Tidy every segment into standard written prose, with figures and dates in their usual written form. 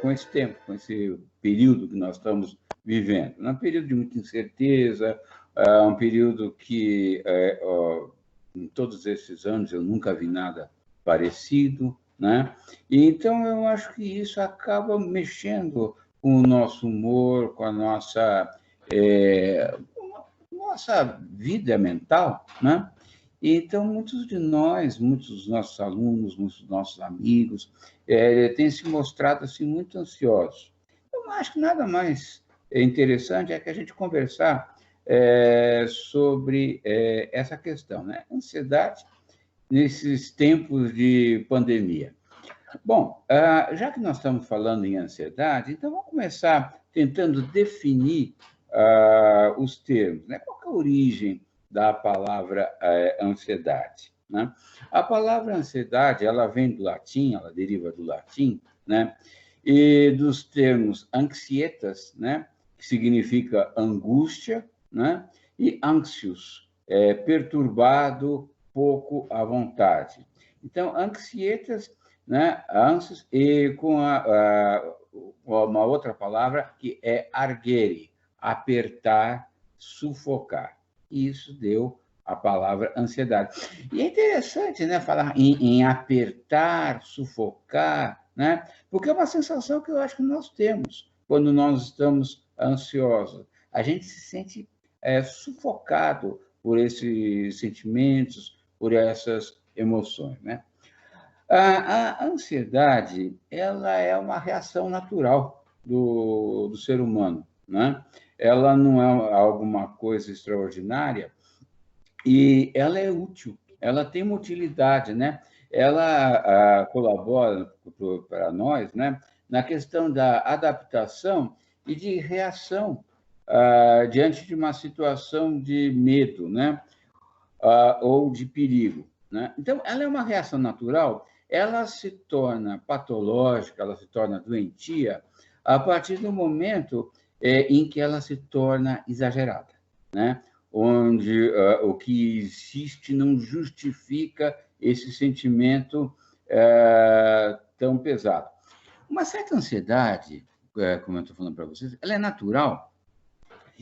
com esse tempo, com esse período que nós estamos vivendo. Um período de muita incerteza, um período que, em todos esses anos, eu nunca vi nada parecido, né? E, então, eu acho que isso acaba mexendo com o nosso humor, com a nossa vida mental, né? Então, muitos de nós, muitos dos nossos alunos, muitos dos nossos amigos, têm se mostrado assim, muito ansiosos. Eu acho que nada mais interessante é que a gente conversar sobre essa questão, né? Ansiedade nesses tempos de pandemia. Bom, já que nós estamos falando em ansiedade, então vamos começar tentando definir os termos, né? Qual que é a origem da palavra ansiedade, né? A palavra ansiedade, ela vem do latim, ela deriva do latim, né? E dos termos anxietas, né? Que significa angústia, né? E anxious, perturbado, pouco à vontade. Então, anxietas, né? Ansios, e com uma outra palavra que é arguere, apertar, sufocar. Isso deu a palavra ansiedade. E é interessante, né, falar em apertar, sufocar, né? Porque é uma sensação que eu acho que nós temos quando nós estamos ansiosos. A gente se sente sufocado por esses sentimentos, por essas emoções, né? A ansiedade, ela é uma reação natural do ser humano, né? Ela não é alguma coisa extraordinária e ela é útil, ela tem uma utilidade, né? Ela colabora para nós, né? Na questão da adaptação e de reação diante de uma situação de medo, né? Ou de perigo, né? Então, ela é uma reação natural, ela se torna patológica, ela se torna doentia a partir do momento em que ela se torna exagerada, né? Onde o que existe não justifica esse sentimento tão pesado. Uma certa ansiedade, como eu estou falando para vocês, ela é natural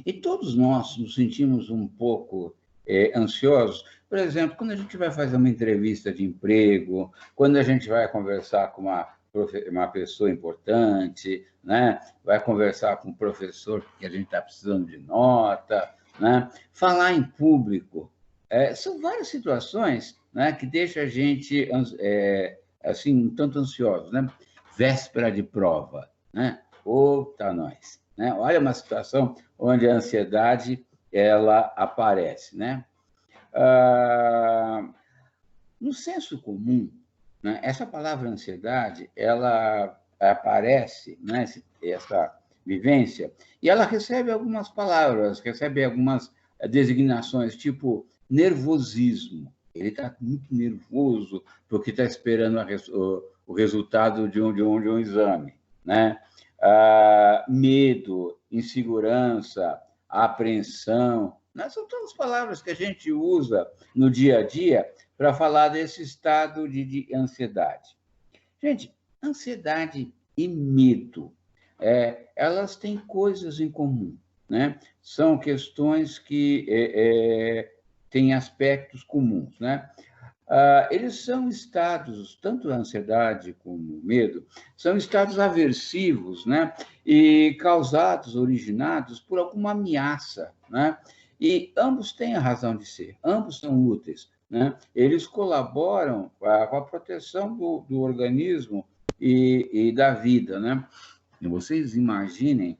e todos nós nos sentimos um pouco ansiosos. Por exemplo, quando a gente vai fazer uma entrevista de emprego, quando a gente vai conversar com uma pessoa importante, né? Vai conversar com um professor que a gente está precisando de nota, né? Falar em público. São várias situações, né, que deixam a gente assim, um tanto ansiosos, né? Véspera de prova, né? Tá nós, né? Olha uma situação onde a ansiedade ela aparece, né? No senso comum, né, essa palavra ansiedade, ela aparece, né, essa vivência, e ela recebe algumas palavras, recebe algumas designações, tipo nervosismo. Ele está muito nervoso porque está esperando o resultado de um exame, né? Medo, insegurança, apreensão, né? São todas palavras que a gente usa no dia a dia para falar desse estado de ansiedade. Gente, ansiedade e medo, elas têm coisas em comum, né? São questões que têm aspectos comuns, né? Eles são estados, tanto a ansiedade como o medo, são estados aversivos, né? E causados, originados por alguma ameaça, né? E ambos têm a razão de ser, ambos são úteis, né? Eles colaboram com a proteção do organismo e da vida, né? E vocês imaginem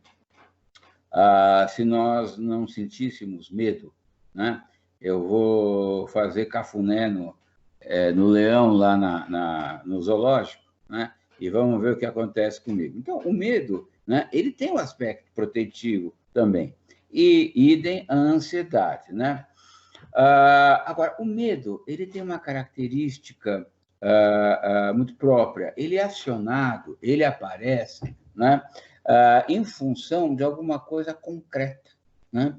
se nós não sentíssemos medo, né? Eu vou fazer cafuné no leão lá no zoológico, né? E vamos ver o que acontece comigo. Então, o medo, né? Ele tem um aspecto protetivo também. E idem a ansiedade, né? Agora, o medo, ele tem uma característica muito própria. Ele é acionado, ele aparece, né? Em função de alguma coisa concreta, né?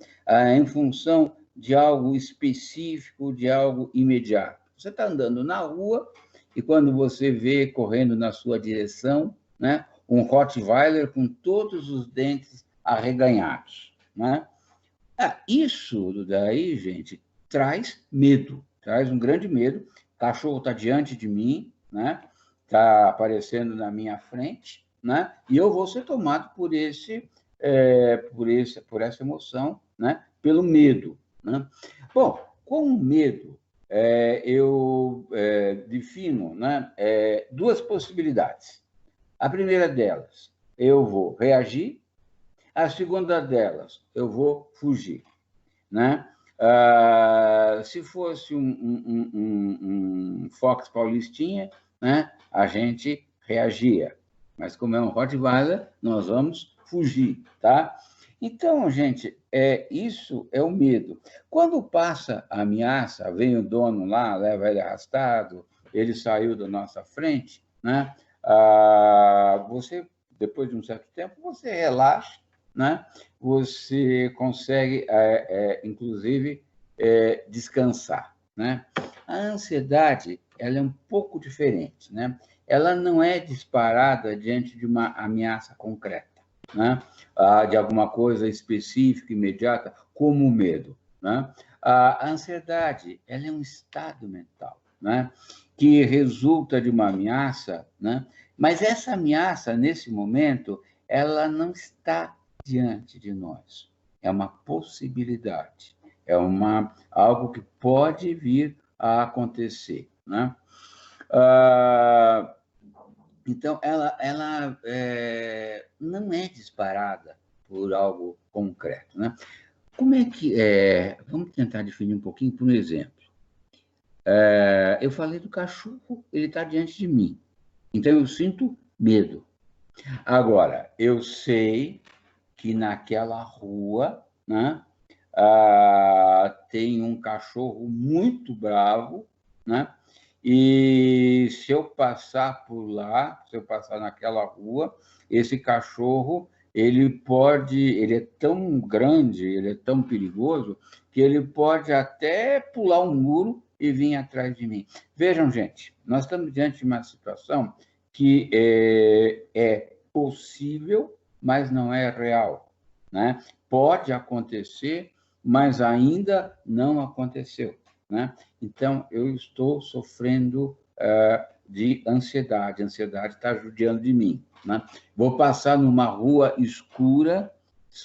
Em função de algo específico, de algo imediato. Você está andando na rua e quando você vê correndo na sua direção, né, um Rottweiler com todos os dentes arreganhados, né? Isso daí, gente, traz medo, traz um grande medo. O cachorro está diante de mim, né? Está aparecendo na minha frente, né? E eu vou ser tomado por por essa emoção, né? Pelo medo, né? Bom, com o medo, eu defino, né, duas possibilidades. A primeira delas, eu vou reagir. A segunda delas, eu vou fugir, né? Se fosse um Fox Paulistinha, né, a gente reagia. Mas como é um Rottweiler, nós vamos fugir, tá? Então, gente, isso é o medo. Quando passa a ameaça, vem o dono lá, leva ele arrastado, ele saiu da nossa frente, né? Você, depois de um certo tempo, você relaxa, né? Você consegue, inclusive, descansar, né? A ansiedade, ela é um pouco diferente, né? Ela não é disparada diante de uma ameaça concreta, né? De alguma coisa específica, imediata, como o medo, né? A ansiedade, ela é um estado mental, né? Que resulta de uma ameaça, né? Mas essa ameaça, nesse momento, ela não está diante de nós. É uma possibilidade, é algo que pode vir a acontecer, né? Então, ela não é disparada por algo concreto, né? Como é que é? Vamos tentar definir um pouquinho por um exemplo. Eu falei do cachorro, ele está diante de mim, então eu sinto medo. Agora, eu sei que naquela rua, né, tem um cachorro muito bravo, né? E se eu passar por lá, se eu passar naquela rua, esse cachorro, ele é tão grande, ele é tão perigoso, que ele pode até pular um muro e vir atrás de mim. Vejam, gente, nós estamos diante de uma situação que é possível, mas não é real, né? Pode acontecer, mas ainda não aconteceu, né? Então, eu estou sofrendo de ansiedade. A ansiedade está judiando de mim, né? Vou passar numa rua escura,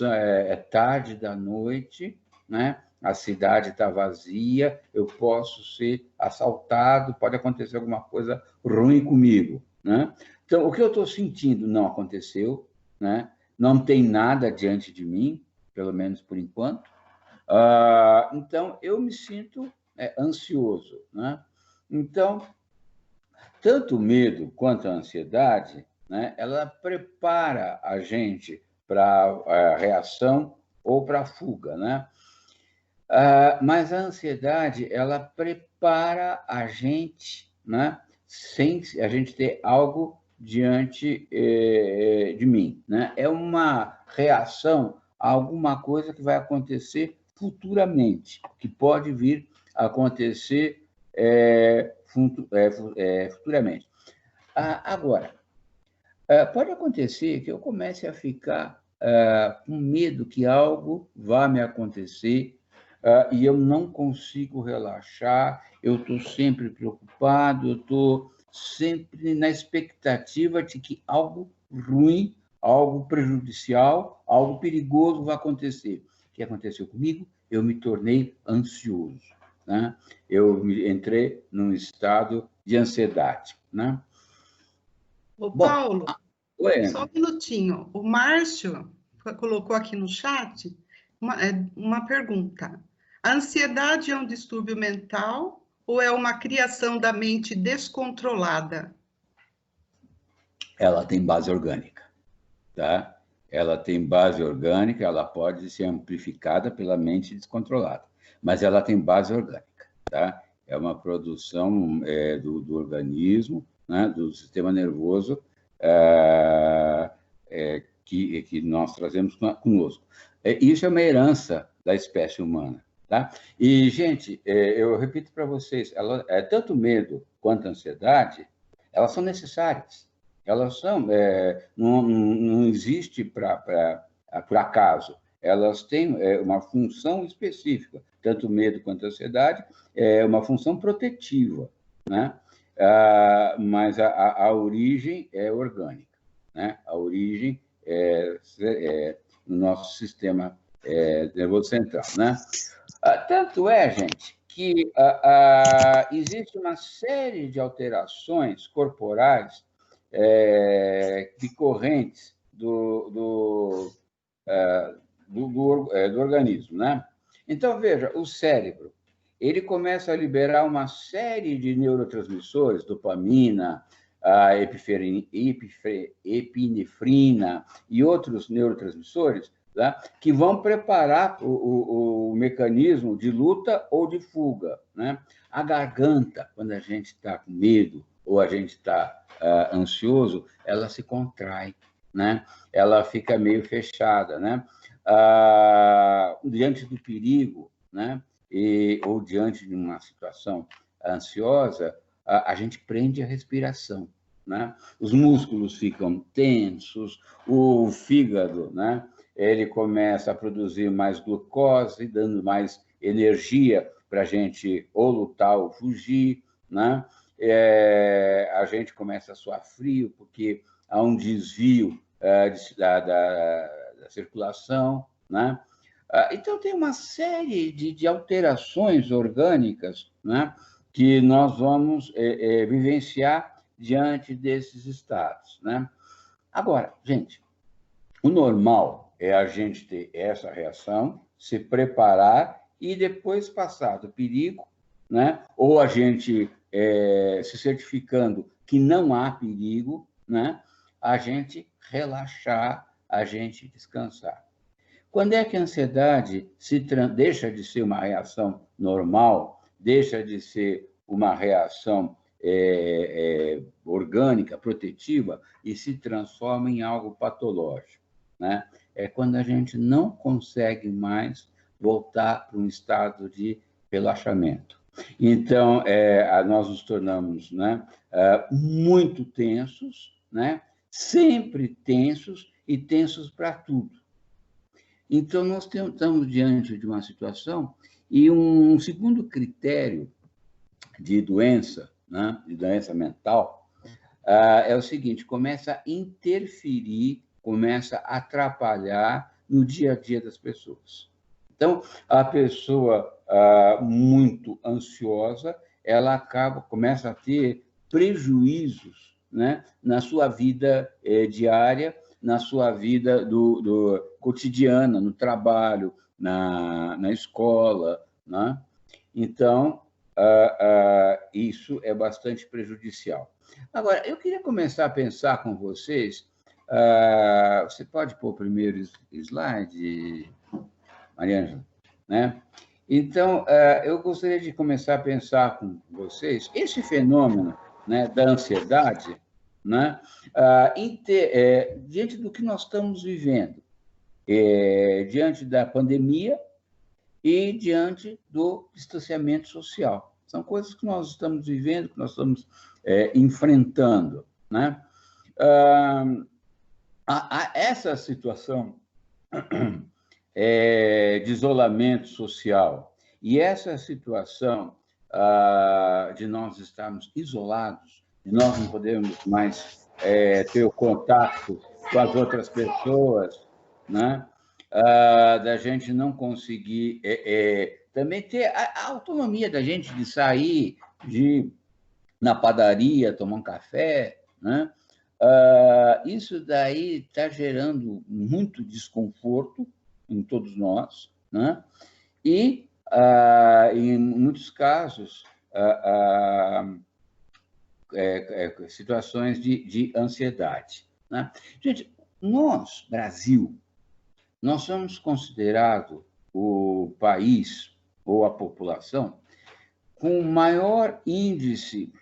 é tarde da noite, né? A cidade está vazia, eu posso ser assaltado, pode acontecer alguma coisa ruim comigo, né? Então, o que eu estou sentindo não aconteceu, né? Não tem nada diante de mim, pelo menos por enquanto. Então, eu me sinto ansioso, né? Então, tanto o medo quanto a ansiedade, né, ela prepara a gente para a reação ou para a fuga, né? Mas a ansiedade, ela prepara a gente, né, sem a gente ter algo diante de mim, né? É uma reação a alguma coisa que vai acontecer futuramente, que pode vir a acontecer futuramente. Agora, pode acontecer que eu comece a ficar com medo que algo vá me acontecer e eu não consigo relaxar, eu estou sempre preocupado, eu estou sempre na expectativa de que algo ruim, algo prejudicial, algo perigoso vai acontecer. O que aconteceu comigo? Eu me tornei ansioso, né? Eu entrei num estado de ansiedade, né? Ô, Paulo, Oi, só um minutinho. O Márcio colocou aqui no chat uma pergunta. A ansiedade é um distúrbio mental ou é uma criação da mente descontrolada? Ela tem base orgânica, tá? Ela tem base orgânica, ela pode ser amplificada pela mente descontrolada, mas ela tem base orgânica, tá? É uma produção do organismo, né, do sistema nervoso, que nós trazemos conosco. Isso é uma herança da espécie humana, tá? E, gente, eu repito para vocês, tanto medo quanto ansiedade, elas são necessárias, Elas são, não existe por acaso. Elas têm uma função específica, tanto o medo quanto a ansiedade, é uma função protetiva, né? Mas a origem é orgânica, né? A origem é no nosso sistema nervoso central, né? Tanto é, gente, que existe uma série de alterações corporais decorrentes do organismo, né? Então, veja, o cérebro, ele começa a liberar uma série de neurotransmissores, dopamina, a epinefrina e outros neurotransmissores, tá? Que vão preparar o mecanismo de luta ou de fuga, né? A garganta, quando a gente está com medo ou a gente está ansioso, ela se contrai, né? Ela fica meio fechada, né? Diante do perigo, né? Ou diante de uma situação ansiosa, a gente prende a respiração, né? Os músculos ficam tensos, o fígado, né? Ele começa a produzir mais glucose, dando mais energia para a gente ou lutar ou fugir, né? A gente começa a suar frio, porque há um desvio da circulação, né? Então, tem uma série de alterações orgânicas, né, que nós vamos vivenciar diante desses estados, né? Agora, gente, o normal é a gente ter essa reação, se preparar e depois passar do perigo, né? Ou a gente se certificando que não há perigo, né? A gente relaxar, a gente descansar. Quando é que a ansiedade deixa de ser uma reação normal, deixa de ser uma reação orgânica, protetiva, e se transforma em algo patológico, né? É quando a gente não consegue mais voltar para um estado de relaxamento. Então, nós nos tornamos, né, muito tensos, né? Sempre tensos e tensos para tudo. Então, nós estamos diante de uma situação e um segundo critério de doença, né, de doença mental, é o seguinte: começa a interferir, começa a atrapalhar no dia a dia das pessoas. Então, a pessoa muito ansiosa, ela começa a ter prejuízos, né, na sua vida diária, na sua vida do cotidiana, no trabalho, na escola, né? Então, isso é bastante prejudicial. Agora, eu queria começar a pensar com vocês. Você pode pôr o primeiro slide, Mariângela, né? Então, eu gostaria de começar a pensar com vocês esse fenômeno, né, da ansiedade, né, diante do que nós estamos vivendo, diante da pandemia e diante do distanciamento social. São coisas que nós estamos vivendo, que nós estamos enfrentando, né? Essa situação de isolamento social e essa situação de nós estarmos isolados, de nós não podermos mais ter o contato com as outras pessoas, né? Da gente não conseguir também ter a autonomia da gente de sair, de ir na padaria, tomar um café, né? Isso daí está gerando muito desconforto em todos nós, né? E, em muitos casos, situações de ansiedade, né? Gente, nós, Brasil, nós somos considerados o país ou a população com o maior índice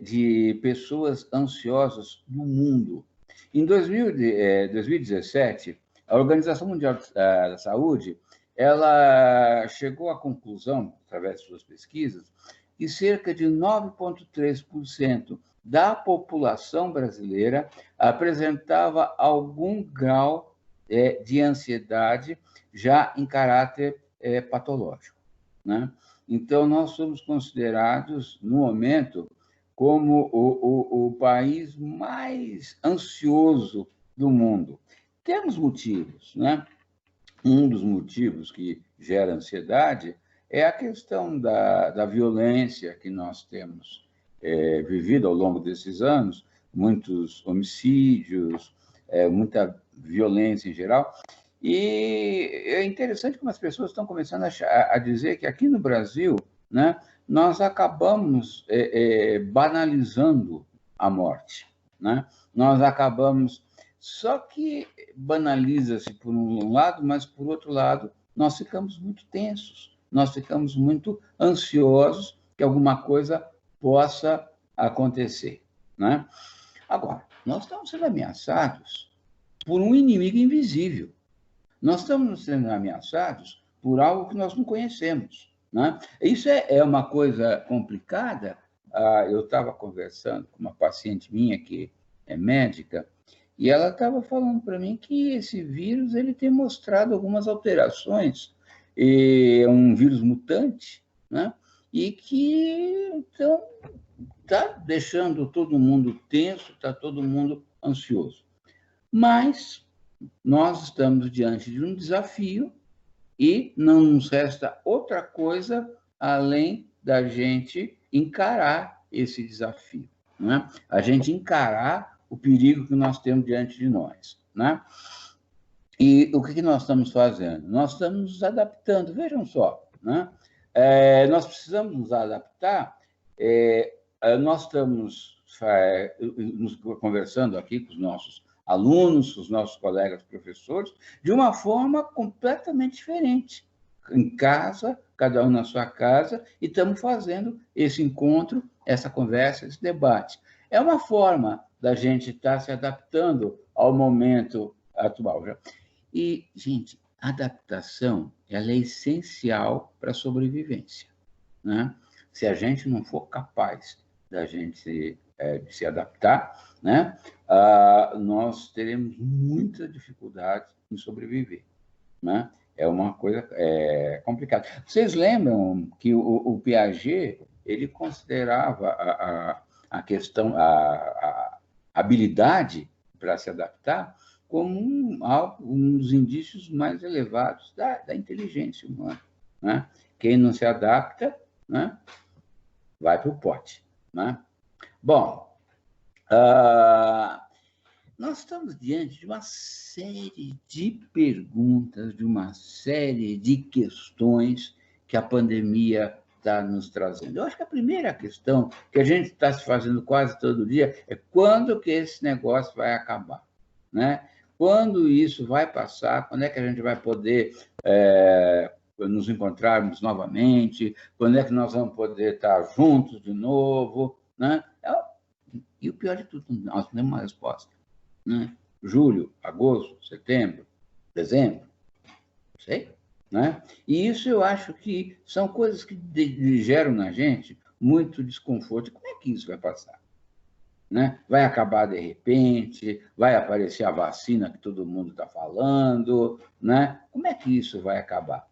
de pessoas ansiosas no mundo. Em 2017, a Organização Mundial da Saúde ela chegou à conclusão, através de suas pesquisas, que cerca de 9,3% da população brasileira apresentava algum grau de ansiedade já em caráter patológico, né? Então, nós somos considerados, no momento, como o país mais ansioso do mundo. Temos motivos, né? Um dos motivos que gera ansiedade é a questão da violência que nós temos vivido ao longo desses anos, muitos homicídios, muita violência em geral. E é interessante como as pessoas estão começando a dizer que aqui no Brasil, né, nós acabamos banalizando a morte, né? Nós acabamos... Só que banaliza-se por um lado, mas, por outro lado, nós ficamos muito tensos, nós ficamos muito ansiosos que alguma coisa possa acontecer, né? Agora, nós estamos sendo ameaçados por um inimigo invisível. Nós estamos sendo ameaçados por algo que nós não conhecemos, né? Isso é uma coisa complicada. Eu estava conversando com uma paciente minha que é médica, e ela estava falando para mim que esse vírus ele tem mostrado algumas alterações, é um vírus mutante, né? E que então está deixando todo mundo tenso, está todo mundo ansioso. Mas nós estamos diante de um desafio e não nos resta outra coisa além da gente encarar esse desafio, né? A gente encarar o perigo que nós temos diante de nós, né? E o que nós estamos fazendo? Nós estamos nos adaptando, vejam só, né? Nós precisamos nos adaptar, nós estamos conversando aqui com os nossos alunos, os nossos colegas professores, de uma forma completamente diferente. Em casa, cada um na sua casa, e estamos fazendo esse encontro, essa conversa, esse debate. É uma forma da gente estar se adaptando ao momento atual. E, gente, a adaptação ela é essencial para a sobrevivência, né? Se a gente não for capaz da gente de se adaptar, né, nós teremos muita dificuldade em sobreviver, né? É uma coisa complicada. Vocês lembram que o Piaget ele considerava a questão, a habilidade para se adaptar como um dos indícios mais elevados da inteligência humana, né? Quem não se adapta, né, vai para o pote, né? Bom, nós estamos diante de uma série de perguntas, de uma série de questões que a pandemia está nos trazendo. Eu acho que a primeira questão que a gente está se fazendo quase todo dia é quando que esse negócio vai acabar, né? Quando isso vai passar, quando é que a gente vai poder nos encontrarmos novamente, quando é que nós vamos poder estar juntos de novo, né? E o pior de tudo, nós não temos uma resposta, né? Julho, agosto, setembro, dezembro, não sei, né? E isso eu acho que são coisas que geram na gente muito desconforto. Como é que isso vai passar, né? Vai acabar de repente, vai aparecer a vacina que todo mundo está falando, né? Como é que isso vai acabar?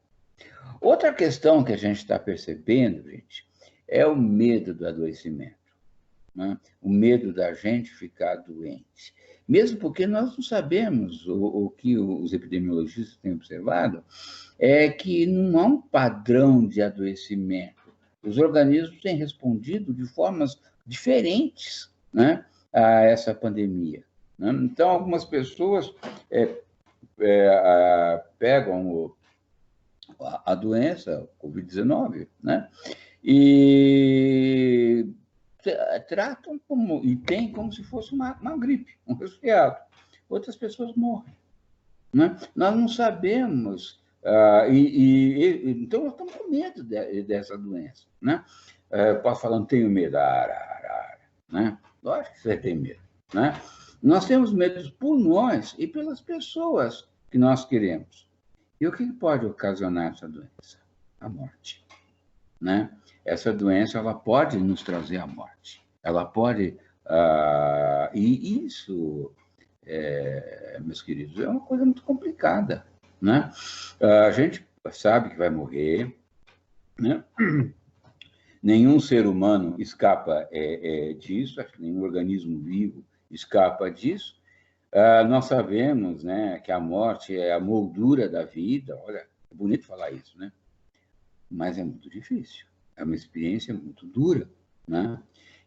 Outra questão que a gente está percebendo, gente, é o medo do adoecimento, né? O medo da gente ficar doente. Mesmo porque nós não sabemos, o que os epidemiologistas têm observado, é que não há um padrão de adoecimento. Os organismos têm respondido de formas diferentes, né, a essa pandemia, né? Então, algumas pessoas pegam a doença, Covid-19, né, e tratam e tem como se fosse uma gripe, um resfriado. Outras pessoas morrem, né? Nós não sabemos, então nós estamos com medo dessa doença, né? Posso falar, não tenho medo, né? Lógico que você tem medo, né? Nós temos medo por nós e pelas pessoas que nós queremos. E o que pode ocasionar essa doença? A morte, né? Essa doença ela pode nos trazer a morte. Ela pode E isso, meus queridos, é uma coisa muito complicada, né? A gente sabe que vai morrer, né? Nenhum ser humano escapa disso, acho que nenhum organismo vivo escapa disso. Nós sabemos, né, que a morte é a moldura da vida. Olha, é bonito falar isso, né? Mas é muito difícil. É uma experiência muito dura, né?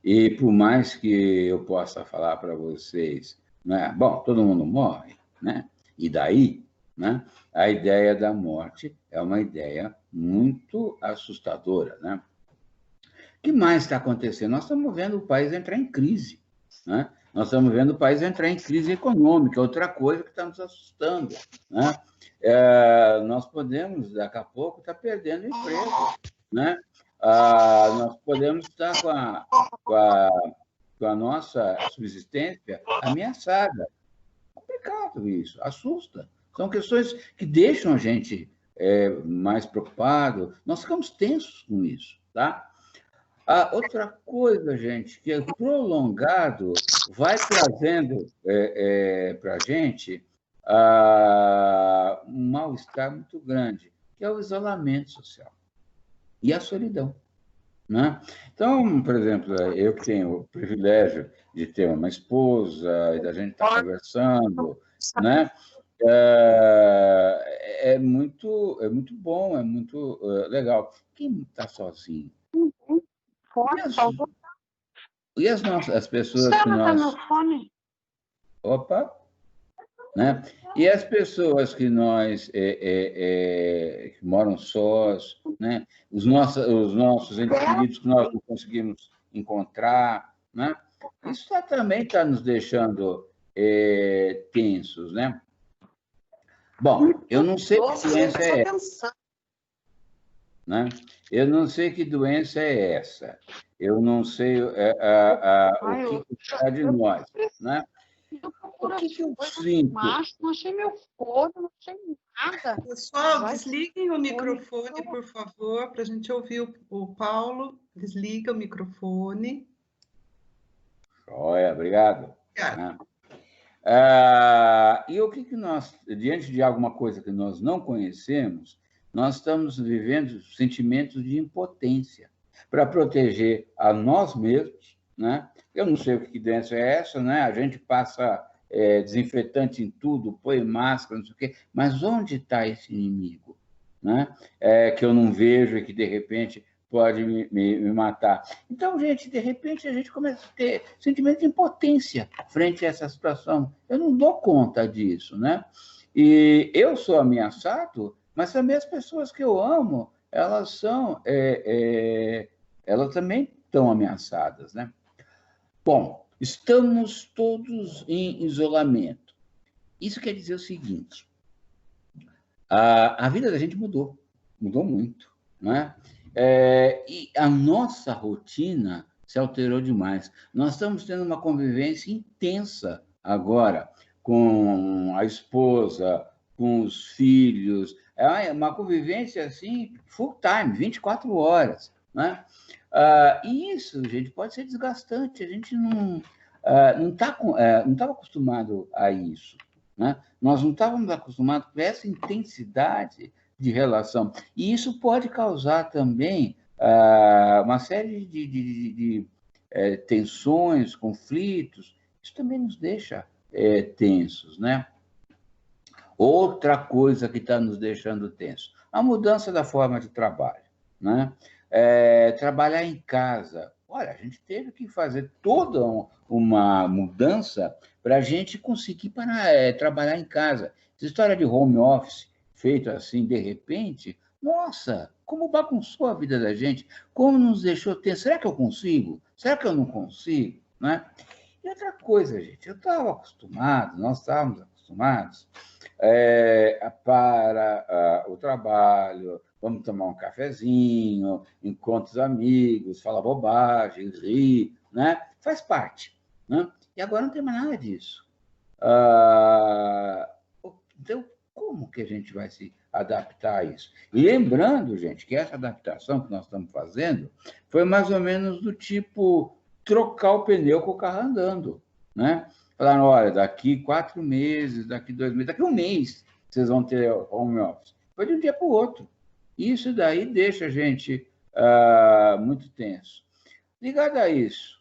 E por mais que eu possa falar para vocês, né? Bom, todo mundo morre, né? E daí, né? A ideia da morte é uma ideia muito assustadora, né? O que mais está acontecendo? Nós estamos vendo o país entrar em crise, né? Nós estamos vendo o país entrar em crise econômica, outra coisa que está nos assustando, né? Nós podemos, daqui a pouco, estar perdendo emprego, né? Nós podemos estar com a nossa subsistência ameaçada. É complicado isso, assusta. São questões que deixam a gente mais preocupado. Nós ficamos tensos com isso, tá? Outra coisa, gente, que é prolongado, vai trazendo para a gente um mal-estar muito grande, que é o isolamento social e a solidão, né? Então, por exemplo, eu que tenho o privilégio de ter uma esposa e da gente estar conversando, né? É muito bom, é muito legal. Quem está sozinho? E as pessoas que nós... Opa! Né? E as pessoas que nós que moram sós, né? Os nossos entes queridos que nós não conseguimos encontrar, né? Isso também está nos deixando tensos, né? Bom, eu não sei que doença é essa, né? Eu não sei que doença é essa. Eu não sei o que está de nós, né? O que eu sinto? Não achei meu fone, não achei nada. Pessoal, desliguem o microfone, por favor, para a gente ouvir o Paulo. Desliga o microfone. Joia, obrigado. E o que nós, diante de alguma coisa que nós não conhecemos, nós estamos vivendo sentimentos de impotência para proteger a nós mesmos, né? Eu não sei o que doença é essa, né? A gente passa desinfetante em tudo, põe máscara, não sei o quê, mas onde está esse inimigo, né? Que eu não vejo e que, de repente, pode me matar. Então, gente, de repente, a gente começa a ter sentimento de impotência frente a essa situação. Eu não dou conta disso, né? E eu sou ameaçado, mas também as pessoas que eu amo, elas elas também estão ameaçadas, né? Bom, estamos todos em isolamento. Isso quer dizer o seguinte: a vida da gente mudou muito, né? E a nossa rotina se alterou demais. Nós estamos tendo uma convivência intensa agora com a esposa, com os filhos. É uma convivência assim, full time, 24 horas, né? E isso, gente, pode ser desgastante. A gente não estava acostumado a isso, né? Nós não estávamos acostumados com essa intensidade de relação. E isso pode causar também uma série de tensões, conflitos. Isso também nos deixa tensos, né? Outra coisa que está nos deixando tensos, a mudança da forma de trabalho, né? Trabalhar em casa. Olha, a gente teve que fazer toda uma mudança para a gente conseguir trabalhar em casa. Essa história de home office feito assim de repente, nossa, como bagunçou a vida da gente, como nos deixou tenso. Será que eu consigo? Será que eu não consigo? Né? E outra coisa, gente, nós estávamos acostumados para o trabalho, vamos tomar um cafezinho, encontra os amigos, fala bobagem, ri, né? Faz parte, né? E agora não tem mais nada disso. Então, como que a gente vai se adaptar a isso? E lembrando, gente, que essa adaptação que nós estamos fazendo foi mais ou menos do tipo trocar o pneu com o carro andando, né? Falaram, olha, daqui 4 meses, daqui 2 meses, daqui 1 mês, vocês vão ter home office. Foi de um dia para o outro. Isso daí deixa a gente muito tenso. Ligado a isso,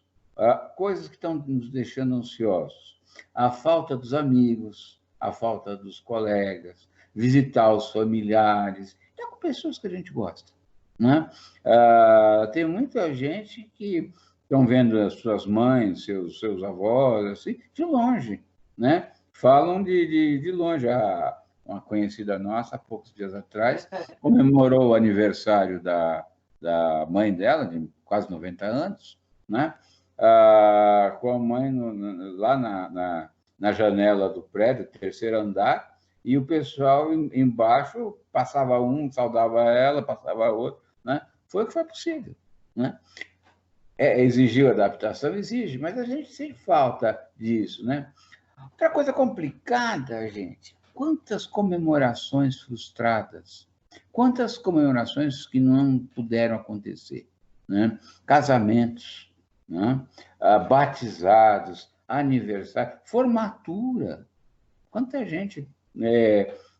coisas que estão nos deixando ansiosos. A falta dos amigos, a falta dos colegas, visitar os familiares, até com pessoas que a gente gosta, né? Tem muita gente que estão vendo as suas mães, seus avós, assim, de longe, né? Falam de longe. Uma conhecida nossa, há poucos dias atrás, comemorou o aniversário da mãe dela, de quase 90 anos, né? Com a mãe lá na janela do prédio, terceiro andar, e o pessoal embaixo passava um, saudava ela, passava outro, né? Foi o que foi possível, né? Exigiu adaptação? Exige, mas a gente sente falta disso, né? Outra coisa complicada, gente, quantas comemorações frustradas, quantas comemorações que não puderam acontecer, né? Casamentos, né? Batizados, aniversário, formatura. Quanta gente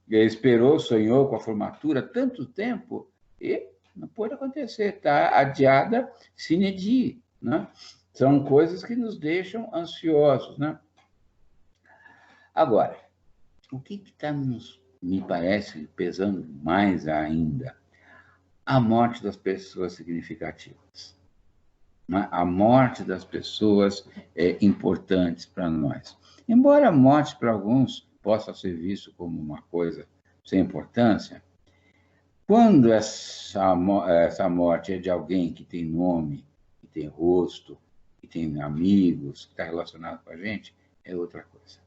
esperou, sonhou com a formatura tanto tempo e não pode acontecer, está adiada sine die, né? São coisas que nos deixam ansiosos, né? Agora, o que está me parece, pesando mais ainda? A morte das pessoas significativas. Né? A morte das pessoas importantes para nós. Embora a morte para alguns possa ser visto como uma coisa sem importância, quando essa morte é de alguém que tem nome, que tem rosto, que tem amigos, que está relacionado com a gente, é outra coisa.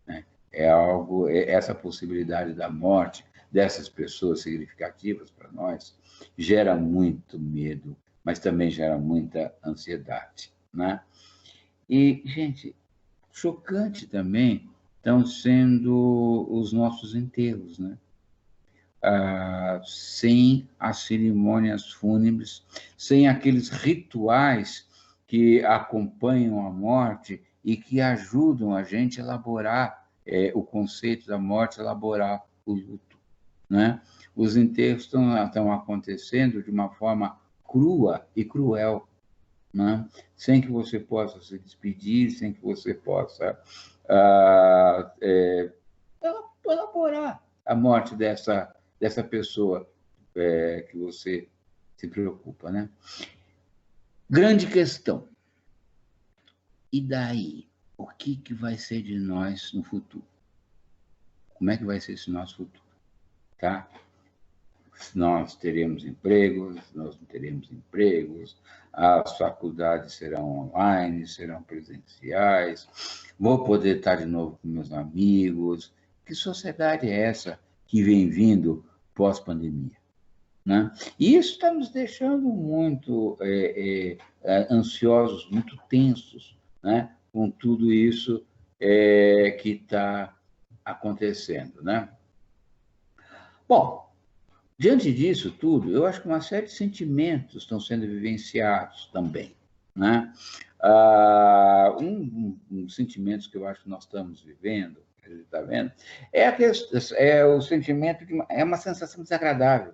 Né? Essa possibilidade da morte dessas pessoas significativas para nós gera muito medo, mas também gera muita ansiedade, né? E, gente, chocante também estão sendo os nossos enterros, né? Sem as cerimônias fúnebres, sem aqueles rituais que acompanham a morte e que ajudam a gente a elaborar o conceito da morte, elaborar o luto, né? Os enterros estão acontecendo de uma forma crua e cruel, né? Sem que você possa se despedir, sem que você possa elaborar a morte dessa pessoa que você se preocupa, né? Grande questão. E daí? O que vai ser de nós no futuro? Como é que vai ser esse nosso futuro? Tá? Nós teremos empregos, nós não teremos empregos, as faculdades serão online, serão presenciais, vou poder estar de novo com meus amigos. Que sociedade é essa que vem vindo pós-pandemia? Né? E isso está nos deixando muito ansiosos, muito tensos, né? Com tudo isso que está acontecendo, né? Bom, diante disso tudo, eu acho que uma série de sentimentos estão sendo vivenciados também, né? Um dos sentimentos que eu acho que nós estamos vivendo, que a gente está vendo, o sentimento é uma sensação desagradável.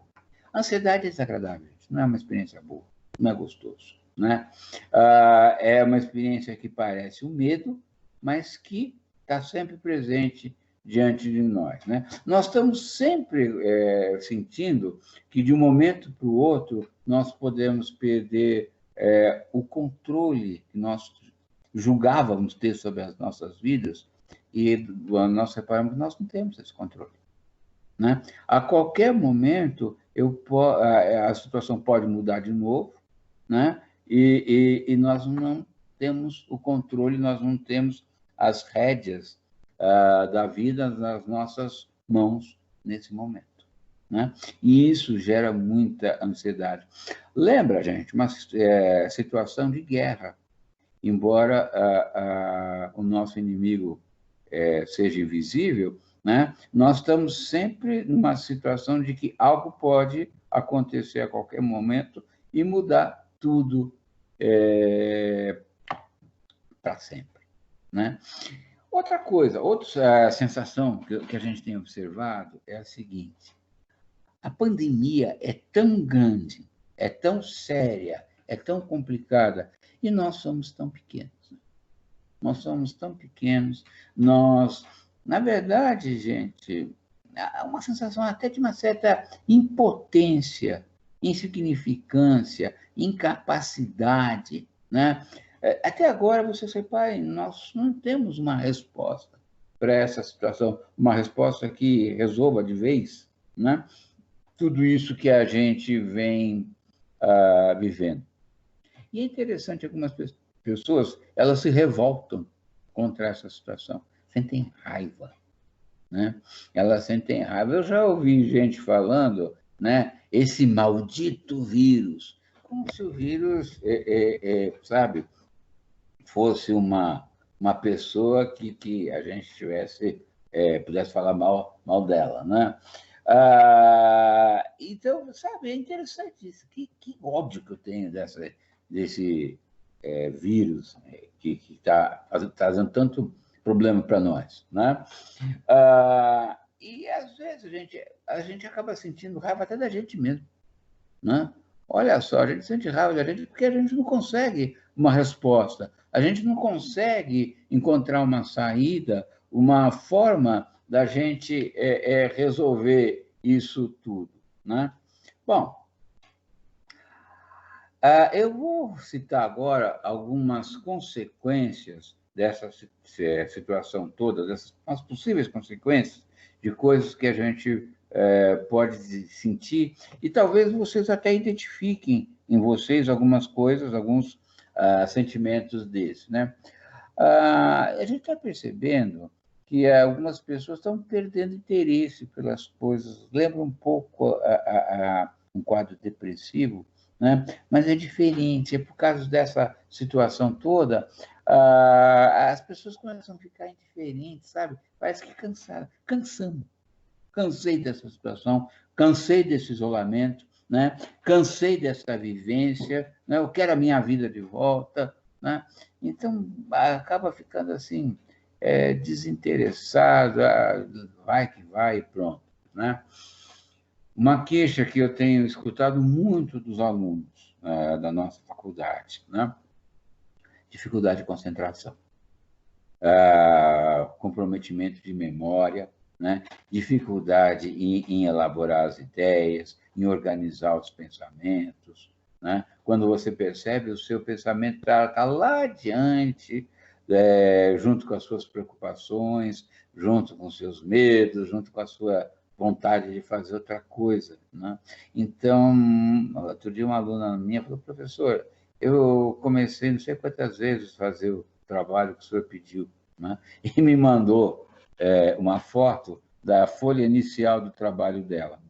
A ansiedade é desagradável, gente. Não é uma experiência boa, não é gostoso, né? É uma experiência que parece um medo, mas que está sempre presente diante de nós, né? Nós estamos sempre sentindo que de um momento para o outro nós podemos perder o controle que nós julgávamos ter sobre as nossas vidas e nós reparamos que nós não temos esse controle, né? A qualquer momento a situação pode mudar de novo, né? E nós não temos o controle, nós não temos as rédeas da vida nas nossas mãos nesse momento, né? E isso gera muita ansiedade. Lembra, gente, uma situação de guerra, embora o nosso inimigo seja invisível, né? Nós estamos sempre numa situação de que algo pode acontecer a qualquer momento e mudar tudo para sempre, né? Outra coisa, outra sensação que a gente tem observado é a seguinte: a pandemia é tão grande, é tão séria, é tão complicada, e nós somos tão pequenos. Nós somos tão pequenos, na verdade, gente, há uma sensação até de uma certa impotência, insignificância, incapacidade, né? Até agora, você repara, nós não temos uma resposta para essa situação, uma resposta que resolva de vez, né? Tudo isso que a gente vem vivendo. E é interessante, algumas pessoas, elas se revoltam contra essa situação, sentem raiva, né? Elas sentem raiva. Eu já ouvi gente falando, né? Esse maldito vírus, como se o vírus, sabe, fosse uma pessoa que a gente tivesse, pudesse falar mal dela, né? Então, sabe, é interessante isso. Que ódio que eu tenho desse vírus, né, que está trazendo tanto problema para nós, né? E, às vezes, a gente acaba sentindo raiva até da gente mesmo, né? Olha só, a gente sente raiva da gente porque a gente não consegue uma resposta, a gente não consegue encontrar uma saída, uma forma da gente resolver isso tudo, né? Bom, eu vou citar agora algumas consequências dessa situação toda, dessas as possíveis consequências de coisas que a gente pode sentir, e talvez vocês até identifiquem em vocês algumas coisas, alguns sentimentos desses, né? A gente está percebendo que algumas pessoas estão perdendo interesse pelas coisas, lembra um pouco um quadro depressivo, né? Mas é diferente, é por causa dessa situação toda, as pessoas começam a ficar indiferentes, sabe? Parece que cansamos. Cansei dessa situação, cansei desse isolamento, né? Cansei dessa vivência, né? Eu quero a minha vida de volta, né? Então, acaba ficando assim, desinteressado, vai que vai e pronto, né? Uma queixa que eu tenho escutado muito dos alunos da nossa faculdade, né? Dificuldade de concentração, comprometimento de memória, né? Dificuldade em elaborar as ideias, em organizar os pensamentos, né? Quando você percebe, o seu pensamento está lá adiante, junto com as suas preocupações, junto com os seus medos, junto com a sua vontade de fazer outra coisa, né? Então, outro dia uma aluna minha falou: professor, eu comecei não sei quantas vezes a fazer o trabalho que o senhor pediu, né? E me mandou uma foto da folha inicial do trabalho dela,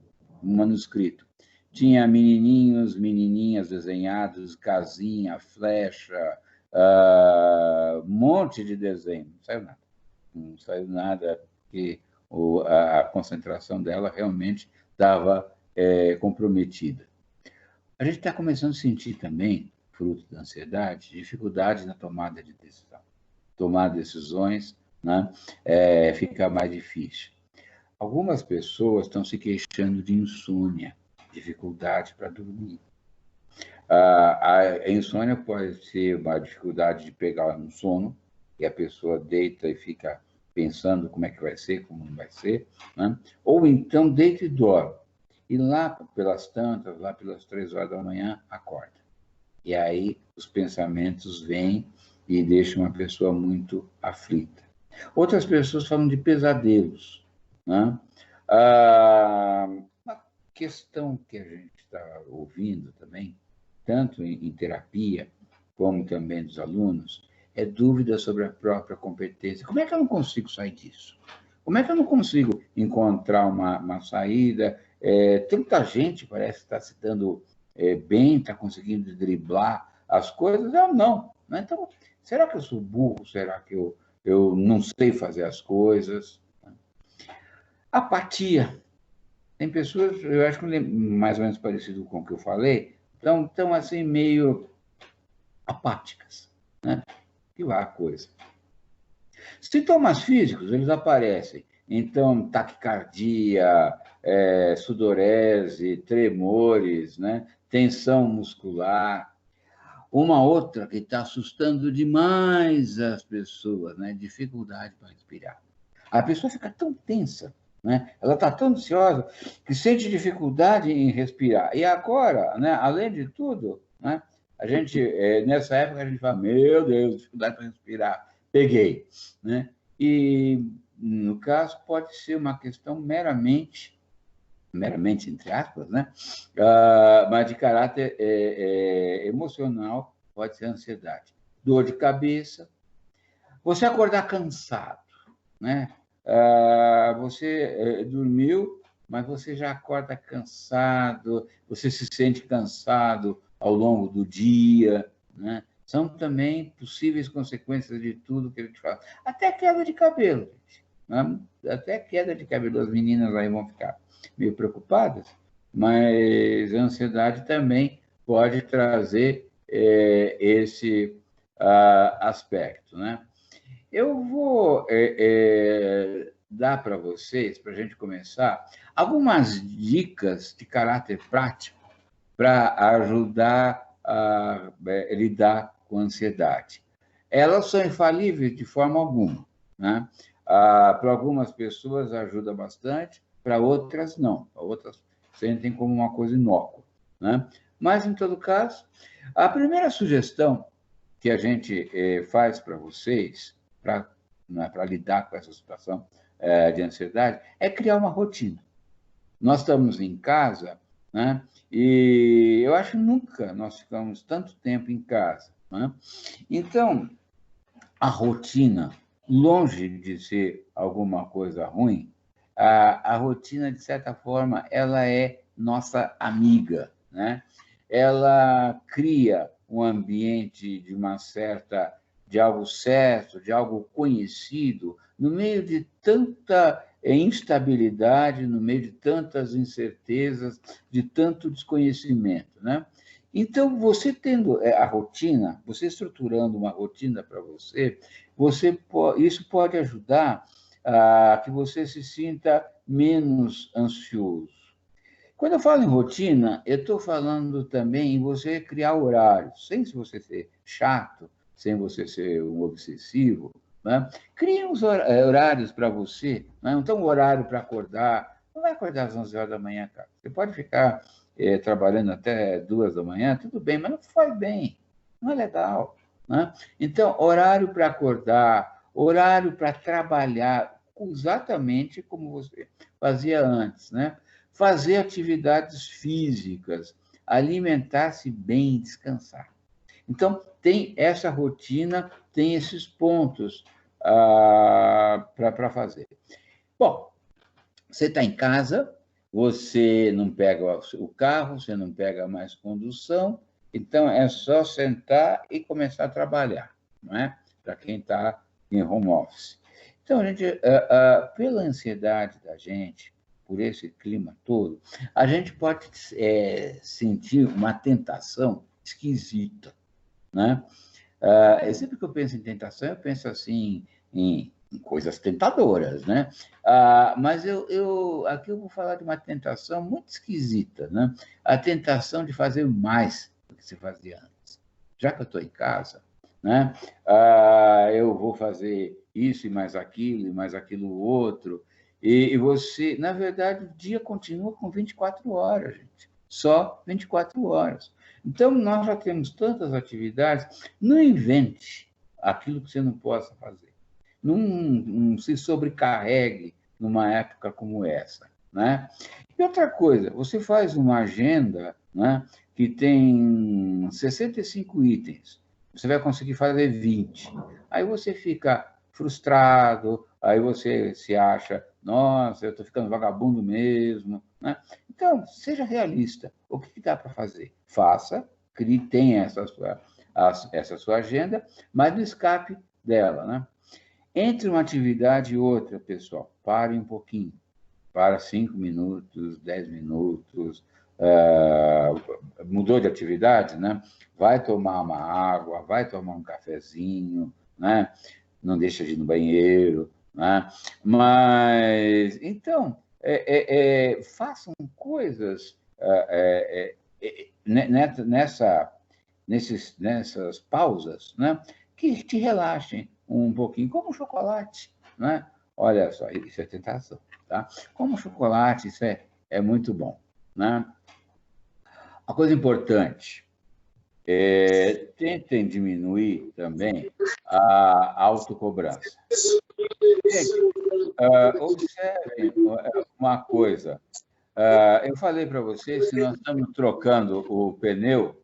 um manuscrito. Tinha menininhos, menininhas desenhados, casinha, flecha, um monte de desenho. Não saiu nada. Não saiu nada, porque a concentração dela realmente estava comprometida. A gente está começando a sentir também, fruto da ansiedade, dificuldade na tomada de decisão. Tomar decisões, né, fica mais difícil. Algumas pessoas estão se queixando de insônia, dificuldade para dormir. A insônia pode ser uma dificuldade de pegar no sono, e a pessoa deita e fica pensando como é que vai ser, como não vai ser, né? Ou então deita e dorme. E lá pelas tantas, lá pelas 3 horas da manhã, acorda. E aí os pensamentos vêm e deixam a pessoa muito aflita. Outras pessoas falam de pesadelos, né? Uma questão que a gente está ouvindo também, tanto em terapia, como também dos alunos, é dúvida sobre a própria competência. Como é que eu não consigo sair disso? Como é que eu não consigo encontrar uma saída? Tanta gente parece que está se dando bem, está conseguindo driblar as coisas. Eu não. Então, será que eu sou burro? Será que eu não sei fazer as coisas? Apatia. Tem pessoas, eu acho que mais ou menos parecido com o que eu falei, estão assim meio apáticas, né? Que lá a coisa. Sintomas físicos, eles aparecem. Então, taquicardia, sudorese, tremores, né? Tensão muscular. Uma outra que está assustando demais as pessoas, né? Dificuldade para respirar. A pessoa fica tão tensa, né? Ela está tão ansiosa que sente dificuldade em respirar. E agora, né? Além de tudo, né? A gente, nessa época, a gente fala, meu Deus, dificuldade para respirar, peguei, né? E, no caso, pode ser uma questão meramente entre aspas, né? Mas de caráter emocional, pode ser ansiedade. Dor de cabeça, você acordar cansado, né? Você dormiu, mas você já acorda cansado, você se sente cansado ao longo do dia, né? São também possíveis consequências de tudo que a gente fala. Até queda de cabelo, gente, né? Até queda de cabelo. As meninas aí vão ficar meio preocupadas, mas a ansiedade também pode trazer esse aspecto, né? Eu vou dar para vocês, para a gente começar, algumas dicas de caráter prático para ajudar a lidar com a ansiedade. Elas são infalíveis de forma alguma, né? Para algumas pessoas ajuda bastante, para outras não. Para outras sentem como uma coisa inócua, né? Mas, em todo caso, a primeira sugestão que a gente faz para vocês, para lidar com essa situação de ansiedade, é criar uma rotina. Nós estamos em casa, né? E eu acho que nunca nós ficamos tanto tempo em casa, né? Então, a rotina, longe de ser alguma coisa ruim, a rotina, de certa forma, ela é nossa amiga, né? Ela cria um ambiente de algo certo, de algo conhecido, no meio de tanta instabilidade, no meio de tantas incertezas, de tanto desconhecimento, né? Então, você tendo a rotina, você estruturando uma rotina para você, isso pode ajudar a que você se sinta menos ansioso. Quando eu falo em rotina, eu estou falando também em você criar horários, sem você ser chato, sem você ser um obsessivo, né? Crie uns horários para você, né? Então, um horário para acordar, não vai acordar às 11 horas da manhã, cara. Você pode ficar trabalhando até 2 da manhã, tudo bem, mas não faz bem, não é legal, né? Então, horário para acordar, horário para trabalhar, exatamente como você fazia antes, né? Fazer atividades físicas, alimentar-se bem, descansar. Então, tem essa rotina, tem esses pontos para fazer. Bom, você está em casa, você não pega o carro, você não pega mais condução, então é só sentar e começar a trabalhar, não é? Para quem está em home office. Então, a gente, pela ansiedade da gente, por esse clima todo, a gente pode sentir uma tentação esquisita, né? Sempre que eu penso em tentação, eu penso assim em coisas tentadoras, né? Mas aqui eu vou falar de uma tentação muito esquisita, né? A tentação de fazer mais do que se fazia antes. Já que eu estou em casa, né? Eu vou fazer isso e mais aquilo outro. E você, na verdade, o dia continua com 24 horas, gente. Só 24 horas. Então, nós já temos tantas atividades, não invente aquilo que você não possa fazer. Não se sobrecarregue numa época como essa, né? E outra coisa, você faz uma agenda, né, que tem 65 itens, você vai conseguir fazer 20. Aí você fica frustrado, aí você se acha, nossa, eu estou ficando vagabundo mesmo, né? Então, seja realista. O que dá para fazer? Faça, tenha essa sua agenda, mas não escape dela, né? Entre uma atividade e outra, pessoal, pare um pouquinho. Para 5 minutos, 10 minutos, mudou de atividade, né? Vai tomar uma água, vai tomar um cafezinho, né? Não deixa de ir no banheiro, né? Mas, então, façam coisas nessas pausas, né? Que te relaxem um pouquinho, como chocolate, né? Olha só, isso é tentação, tá? Como chocolate, isso é muito bom, né? Uma coisa importante, tentem diminuir também a autocobrança. Gente, observem uma coisa. Eu falei para vocês que nós estamos trocando o pneu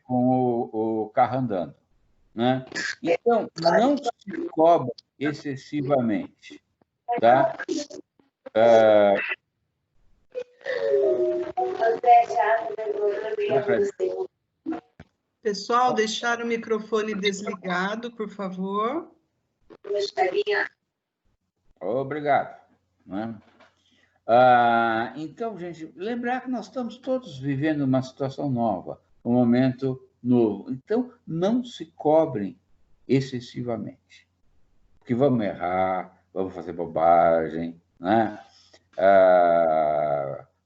com o carro andando, né? Então, não se cobra excessivamente, tá? Pessoal, deixar o microfone desligado, por favor. Obrigado, né? Então, gente, lembrar que nós estamos todos vivendo uma situação nova, um momento novo. Então, não se cobrem excessivamente, porque vamos errar, vamos fazer bobagem, né?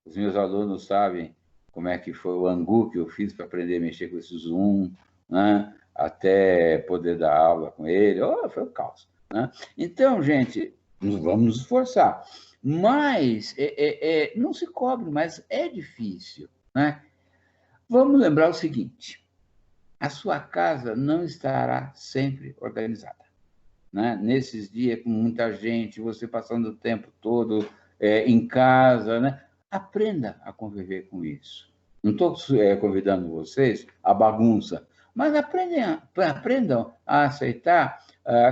Os meus alunos sabem como é que foi o angu que eu fiz para aprender a mexer com esse Zoom, né? Até poder dar aula com ele. Foi um caos, né? Então, gente, vamos nos esforçar. Mas não se cobre, mas é difícil, né? Vamos lembrar o seguinte: a sua casa não estará sempre organizada, né? Nesses dias, com muita gente, você passando o tempo todo em casa, né? Aprenda a conviver com isso. Não estou convidando vocês à bagunça, mas aprendam a aceitar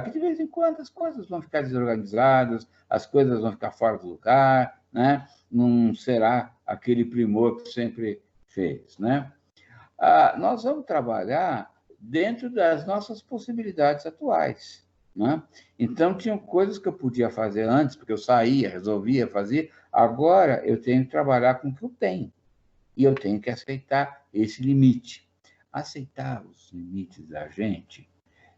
que, de vez em quando, as coisas vão ficar desorganizadas, as coisas vão ficar fora do lugar, né? Não será aquele primor que sempre fez, né? Nós vamos trabalhar dentro das nossas possibilidades atuais, né? Então, tinham coisas que eu podia fazer antes, porque eu saía, resolvia, fazia. Agora, eu tenho que trabalhar com o que eu tenho. E eu tenho que aceitar esse limite. Aceitar os limites da gente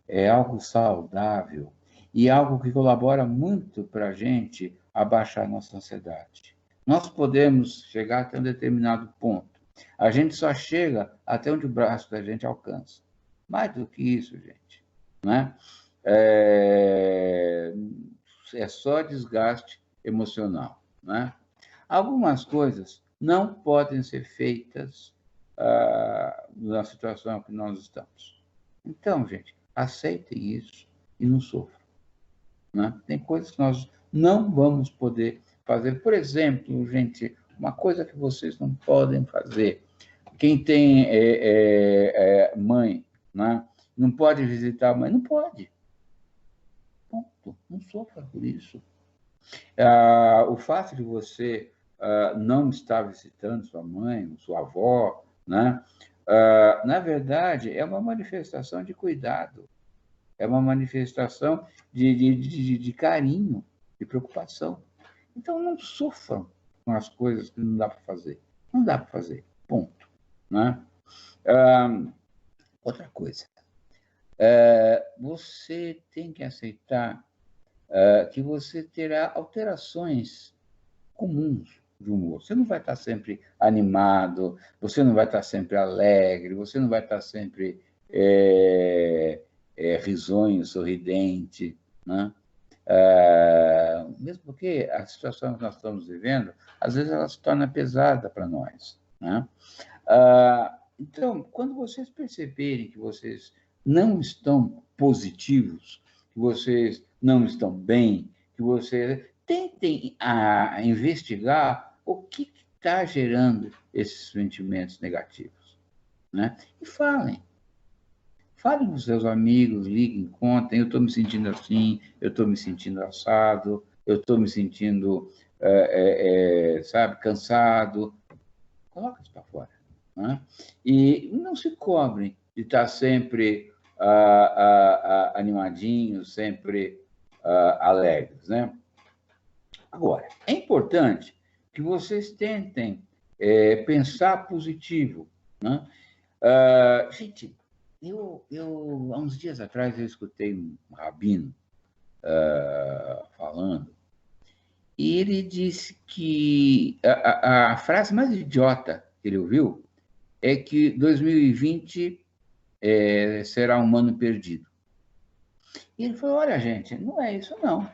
é algo saudável e algo que colabora muito para a gente abaixar a nossa ansiedade. Nós podemos chegar até um determinado ponto. A gente só chega até onde o braço da gente alcança. Mais do que isso, gente, né? É só desgaste emocional, né? Algumas coisas não podem ser feitas na situação que nós estamos. Então, gente, aceitem isso e não sofram, né? Tem coisas que nós não vamos poder fazer. Por exemplo, gente, uma coisa que vocês não podem fazer. Quem tem mãe, né? Não pode visitar a mãe? Não pode. Ponto. Não sofra por isso. O fato de você não estar visitando sua mãe, sua avó, né? Na verdade, é uma manifestação de cuidado, é uma manifestação de carinho, de preocupação. Então, não sofram com as coisas que não dá para fazer. Não dá para fazer, ponto, né? Outra coisa, você tem que aceitar que você terá alterações comuns de humor. Você não vai estar sempre animado, você não vai estar sempre alegre, você não vai estar sempre risonho, sorridente, né? Mesmo porque a situação que nós estamos vivendo, às vezes ela se torna pesada para nós, né? Então, quando vocês perceberem que vocês não estão positivos, que vocês não estão bem, que vocês tentem investigar o que está gerando esses sentimentos negativos, né? E falem. Falem com seus amigos, liguem, contem, eu estou me sentindo assim, eu estou me sentindo assado, eu estou me sentindo, sabe, cansado. Coloca isso para fora, né? E não se cobrem de estar sempre animadinhos, sempre alegres, né? Agora, é importante que vocês tentem pensar positivo, né? Gente, há uns dias atrás, eu escutei um rabino falando, e ele disse que a frase mais idiota que ele ouviu é que 2020 será um ano perdido. E ele falou, olha, gente, não é isso não,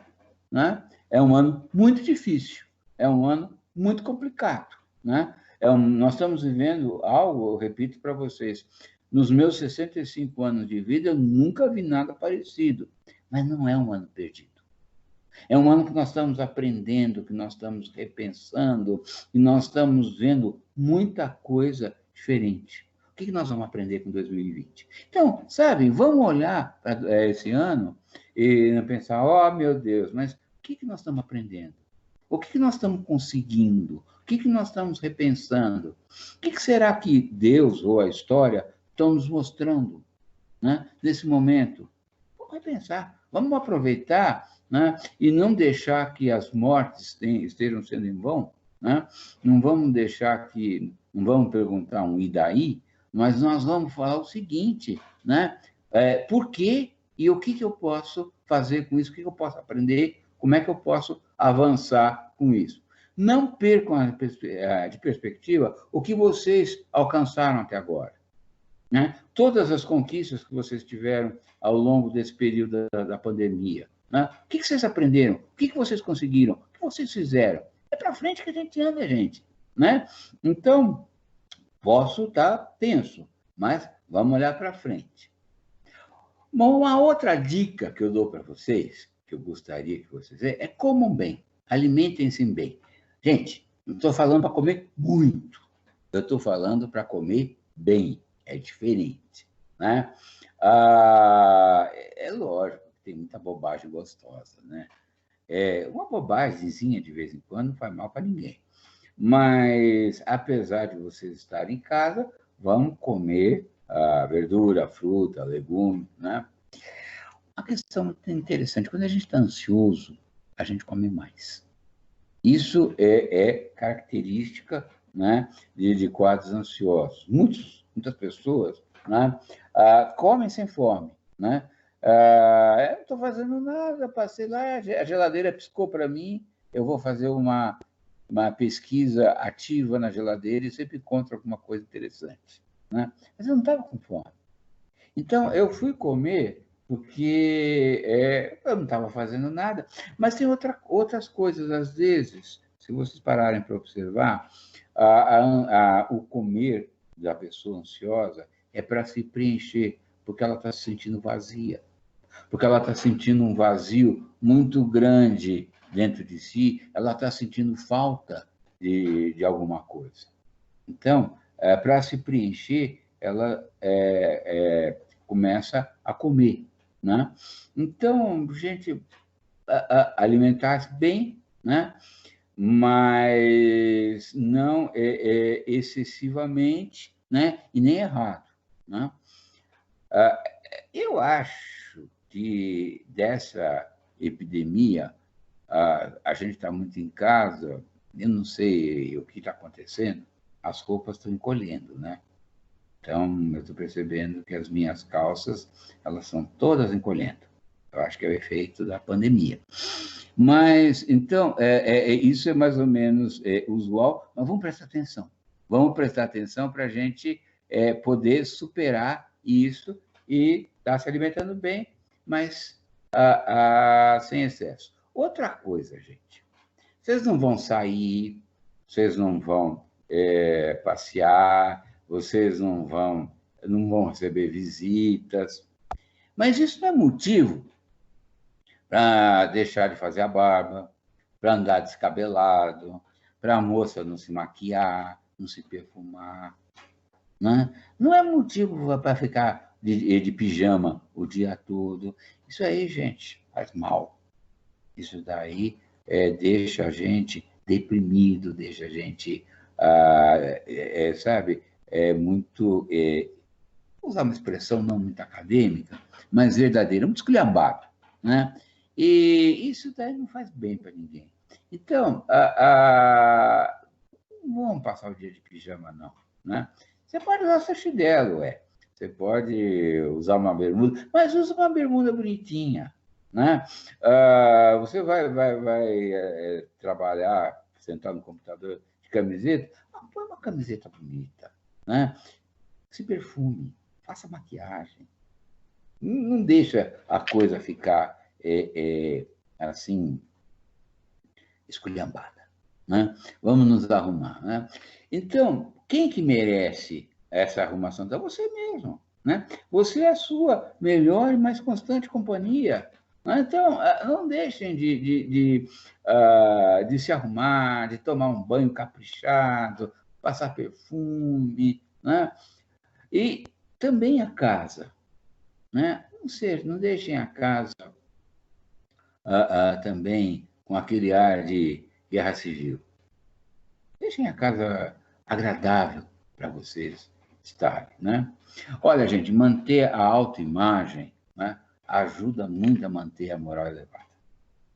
né? É um ano muito difícil, é um ano muito complicado, né? Nós estamos vivendo algo, eu repito para vocês, nos meus 65 anos de vida, eu nunca vi nada parecido, mas não é um ano perdido. É um ano que nós estamos aprendendo, que nós estamos repensando, e nós estamos vendo muita coisa diferente. O que nós vamos aprender com 2020? Então, sabe, vamos olhar para esse ano e pensar, oh, meu Deus, mas o que nós estamos aprendendo? O que nós estamos conseguindo? O que nós estamos repensando? O que será que Deus ou a história estão nos mostrando, né, nesse momento? Vamos repensar, vamos aproveitar, né, e não deixar que as mortes estejam sendo em vão, né? Não vamos deixar que, não vamos perguntar um e daí, mas nós vamos falar o seguinte, né? Por quê e o que eu posso fazer com isso, o que eu posso aprender, como é que eu posso avançar com isso. Não percam de perspectiva o que vocês alcançaram até agora, né? Todas as conquistas que vocês tiveram ao longo desse período da pandemia, né? O que vocês aprenderam? O que vocês conseguiram? O que vocês fizeram? É para frente que a gente anda, gente, né? Então, posso estar tenso, mas vamos olhar para frente. Uma outra dica que eu dou para vocês, que eu gostaria que vocês é comam bem, alimentem-se bem. Gente, não estou falando para comer muito, eu estou falando para comer bem, é diferente, né? É lógico que tem muita bobagem gostosa, né? Uma bobagemzinha de vez em quando não faz mal para ninguém. Mas, apesar de vocês estarem em casa, vamos comer verdura, fruta, legume, né? Uma questão muito interessante, quando a gente está ansioso, a gente come mais. Isso é característica, né, de quadros ansiosos. Muitas pessoas, né, comem sem fome, né? Eu não estou fazendo nada, passei lá, a geladeira piscou para mim, eu vou fazer uma pesquisa ativa na geladeira e sempre encontro alguma coisa interessante, né? Mas eu não estava com fome. Então, eu fui comer porque eu não estava fazendo nada. Mas tem outras coisas, às vezes, se vocês pararem para observar, o comer da pessoa ansiosa é para se preencher, porque ela está se sentindo vazia, porque ela está sentindo um vazio muito grande dentro de si, ela está sentindo falta de alguma coisa. Então, para se preencher, ela começa a comer, né? Então, gente, alimentar-se bem, né? Mas não excessivamente, né? E nem errado, né? Eu acho que dessa epidemia, a gente está muito em casa, eu não sei o que está acontecendo, as roupas estão encolhendo, né? Então, eu estou percebendo que as minhas calças, elas são todas encolhendo. Eu acho que é o efeito da pandemia. Mas, então, isso é mais ou menos usual, mas vamos prestar atenção. Vamos prestar atenção para a gente poder superar isso e estar se alimentando bem, mas sem excesso. Outra coisa, gente, vocês não vão sair, vocês não vão passear, vocês não vão receber visitas, mas isso não é motivo para deixar de fazer a barba, para andar descabelado, para a moça não se maquiar, não se perfumar, né? Não é motivo para ficar de pijama o dia todo. Isso aí, gente, faz mal. Isso daí deixa a gente deprimido, deixa a gente, sabe, muito, vou usar uma expressão não muito acadêmica, mas verdadeira, muito esculhambado, né? E isso daí não faz bem para ninguém. Então, não vamos passar o dia de pijama, não, né? Você pode usar seu chinelo, você pode usar uma bermuda, mas usa uma bermuda bonitinha, né? Você vai trabalhar, sentar no computador de camiseta, põe uma camiseta bonita, né? Se perfume, faça maquiagem. Não deixa a coisa ficar assim, esculhambada, né? Vamos nos arrumar, né? Então, quem que merece essa arrumação? É você mesmo, né? Você é a sua melhor e mais constante companhia. Né? Então, não deixem de se arrumar, de tomar um banho caprichado, passar perfume, né? E também a casa, né? Não deixem a casa também com aquele ar de guerra civil. Deixem a casa agradável para vocês estarem, né? Olha, gente, manter a autoimagem, né, ajuda muito a manter a moral elevada.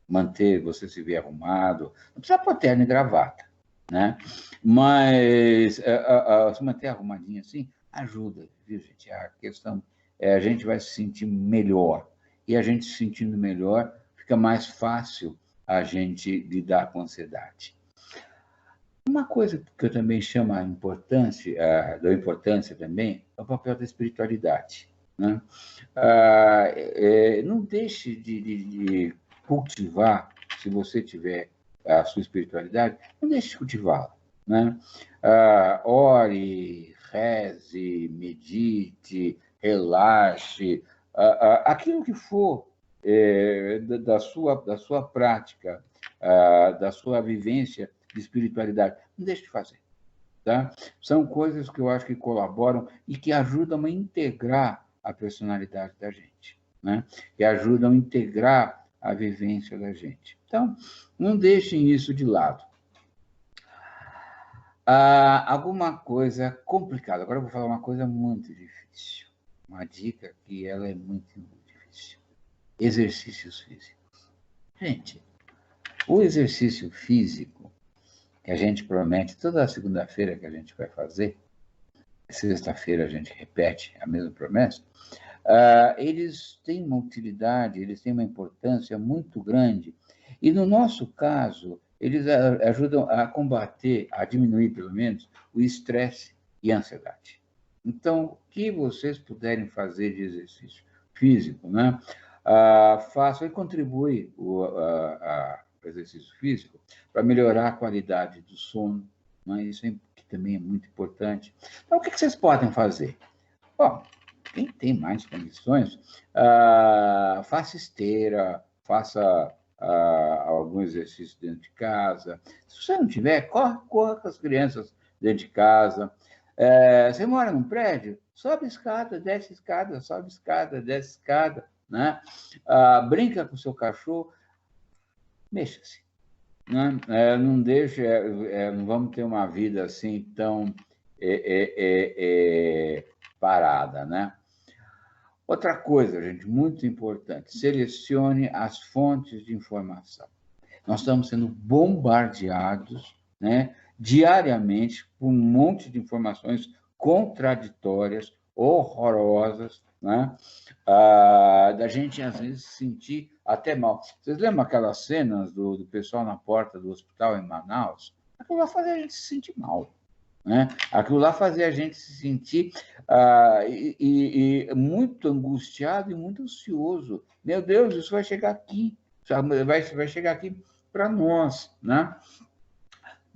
Manter você se ver arrumado, não precisa pôr terno e gravata, né? Mas se manter arrumadinho assim, ajuda, viu, gente? A questão a gente vai se sentir melhor. E a gente se sentindo melhor, fica mais fácil a gente lidar com a ansiedade. Uma coisa que eu também chamo a importância, da importância também, é o papel da espiritualidade, né? Não deixe de cultivar, se você tiver a sua espiritualidade, não deixe de cultivá-la, né? Ore, reze, medite, relaxe, aquilo que for da sua prática, da sua vivência de espiritualidade, não deixe de fazer, tá? São coisas que eu acho que colaboram e que ajudam a integrar a personalidade da gente, né? Que ajudam a integrar a vivência da gente. Então, não deixem isso de lado. Alguma coisa complicada. Agora eu vou falar uma coisa muito difícil. Uma dica que ela é muito difícil. Exercícios físicos. Gente, o exercício físico que a gente promete toda segunda-feira que a gente vai fazer, sexta-feira a gente repete a mesma promessa, eles têm uma utilidade, eles têm uma importância muito grande. E, no nosso caso, eles ajudam a combater, a diminuir, pelo menos, o estresse e a ansiedade. Então, o que vocês puderem fazer de exercício físico, né? Façam e contribuem o exercício físico para melhorar a qualidade do sono, né? Isso que também é muito importante. Então, o que vocês podem fazer? Bom, quem tem mais condições, faça esteira, faça algum exercício dentro de casa. Se você não tiver, corra com as crianças dentro de casa. Você mora num prédio? Sobe escada, desce escada, sobe escada, desce escada, né? Brinca com o seu cachorro, mexa-se, né? Não deixe, não vamos ter uma vida assim tão parada, né? Outra coisa, gente, muito importante, selecione as fontes de informação. Nós estamos sendo bombardeados, né, diariamente por um monte de informações contraditórias, horrorosas, né, da gente, às vezes, se sentir até mal. Vocês lembram aquelas cenas do pessoal na porta do hospital em Manaus? Aquilo lá fazia a gente se sentir mal, né? Aquilo lá fazia a gente se sentir muito angustiado e muito ansioso. Meu Deus, isso vai chegar aqui, vai chegar aqui para nós, né?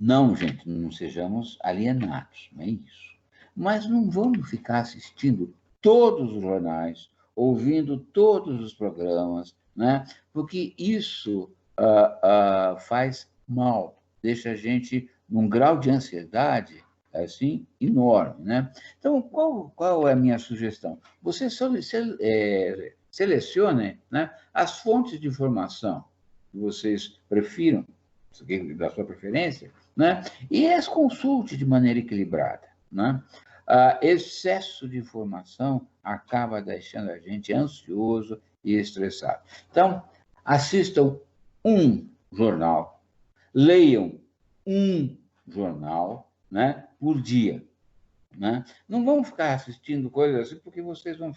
Não, gente, não sejamos alienados, não é isso. Mas não vamos ficar assistindo todos os jornais, ouvindo todos os programas, né? Porque isso faz mal, deixa a gente num grau de ansiedade assim enorme, né? Então, qual é a minha sugestão? Você selecione, né, as fontes de informação que vocês prefiram, da sua preferência, né? E as consulte de maneira equilibrada, né? Excesso de informação acaba deixando a gente ansioso e estressado. Então, assistam um jornal, leiam um jornal, né, por dia. Né? Não vão ficar assistindo coisas assim, porque vocês vão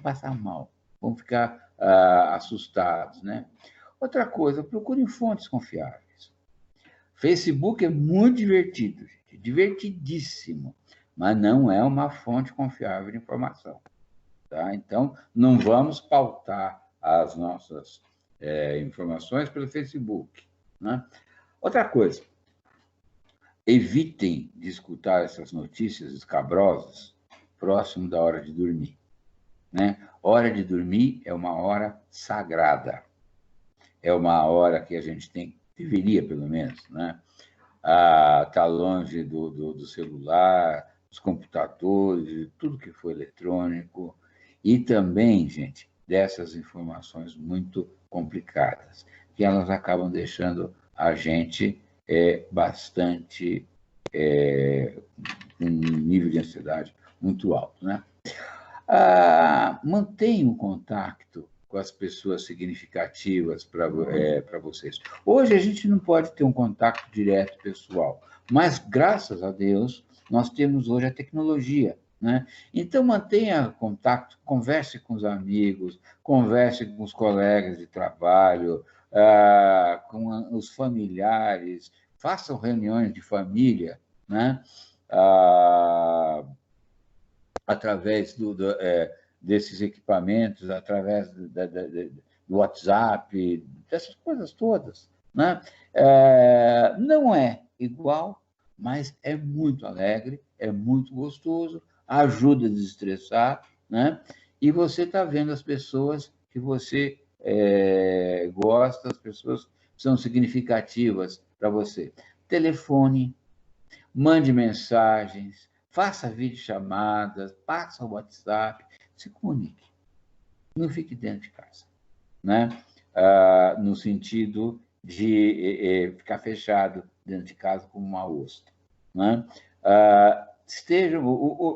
passar mal, vão ficar assustados. Né? Outra coisa, procurem fontes confiáveis. Facebook é muito divertido, gente, divertidíssimo, mas não é uma fonte confiável de informação. Tá? Então, não vamos pautar as nossas informações pelo Facebook. Né? Outra coisa, evitem de escutar essas notícias escabrosas próximo da hora de dormir. Né? Hora de dormir é uma hora sagrada. É uma hora que a gente deveria, pelo menos, né? Tá longe do celular, dos computadores, de tudo que for eletrônico. E também, gente, dessas informações muito complicadas, que elas acabam deixando a gente bastante um nível de ansiedade muito alto, né? Mantenha um contato com as pessoas significativas para vocês. Hoje a gente não pode ter um contato direto pessoal, mas graças a Deus nós temos hoje a tecnologia, né? Então mantenha contato, converse com os amigos, converse com os colegas de trabalho, com os familiares, façam reuniões de família, né? Através desses equipamentos, através do WhatsApp, dessas coisas todas. Né? Não é igual, mas é muito alegre, é muito gostoso, ajuda a desestressar, né? E você está vendo as pessoas que você gosta, as pessoas que são significativas para você. Telefone, mande mensagens, faça videochamadas, passe o WhatsApp, se comunique. Não fique dentro de casa, né? No sentido de ficar fechado dentro de casa como uma ostra. Né?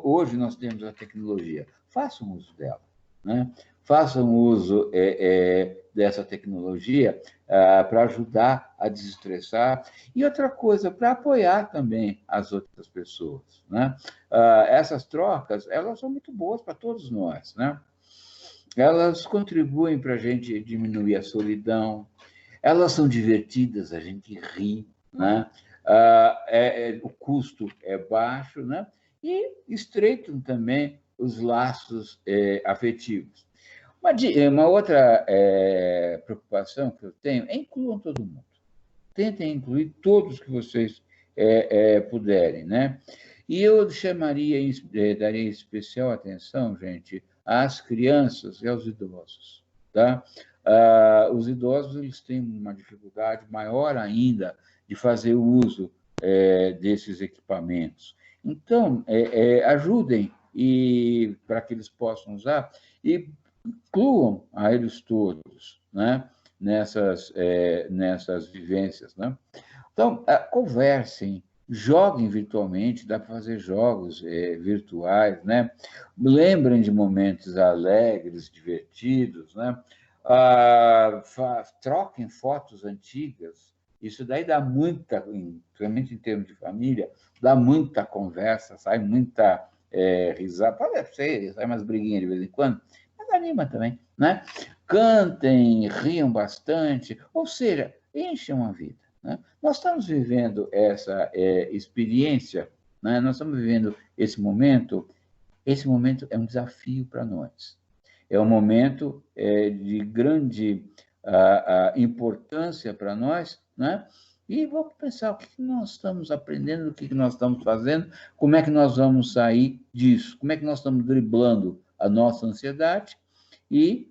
Hoje nós temos a tecnologia, façam uso dela. Né? Façam uso dessa tecnologia para ajudar a desestressar. E outra coisa, para apoiar também as outras pessoas. Né? Essas trocas, elas são muito boas para todos nós. Né? Elas contribuem para a gente diminuir a solidão, elas são divertidas, a gente ri, né? O custo é baixo, né? E estreitam também os laços afetivos. Uma outra preocupação que eu tenho é incluam todo mundo. Tentem incluir todos que vocês puderem, né? E eu daria especial atenção, gente, às crianças e aos idosos, tá? Os idosos eles têm uma dificuldade maior ainda de fazer uso desses equipamentos. Então, ajudem para que eles possam usar e incluam a eles todos, né? Nessas vivências. Né? Então, conversem, joguem virtualmente, dá para fazer jogos virtuais, né? Lembrem de momentos alegres, divertidos, né? Troquem fotos antigas, isso daí dá muita, principalmente em termos de família, dá muita conversa, sai muita risada, pode ser, sai umas briguinhas de vez em quando, mas anima também, né? Cantem, riam bastante, ou seja, enchem a vida. Né? Nós estamos vivendo essa experiência, né? Nós estamos vivendo esse momento é um desafio para nós. É um momento de grande importância para nós, né? E vamos pensar o que nós estamos aprendendo, o que nós estamos fazendo, como é que nós vamos sair disso, como é que nós estamos driblando a nossa ansiedade e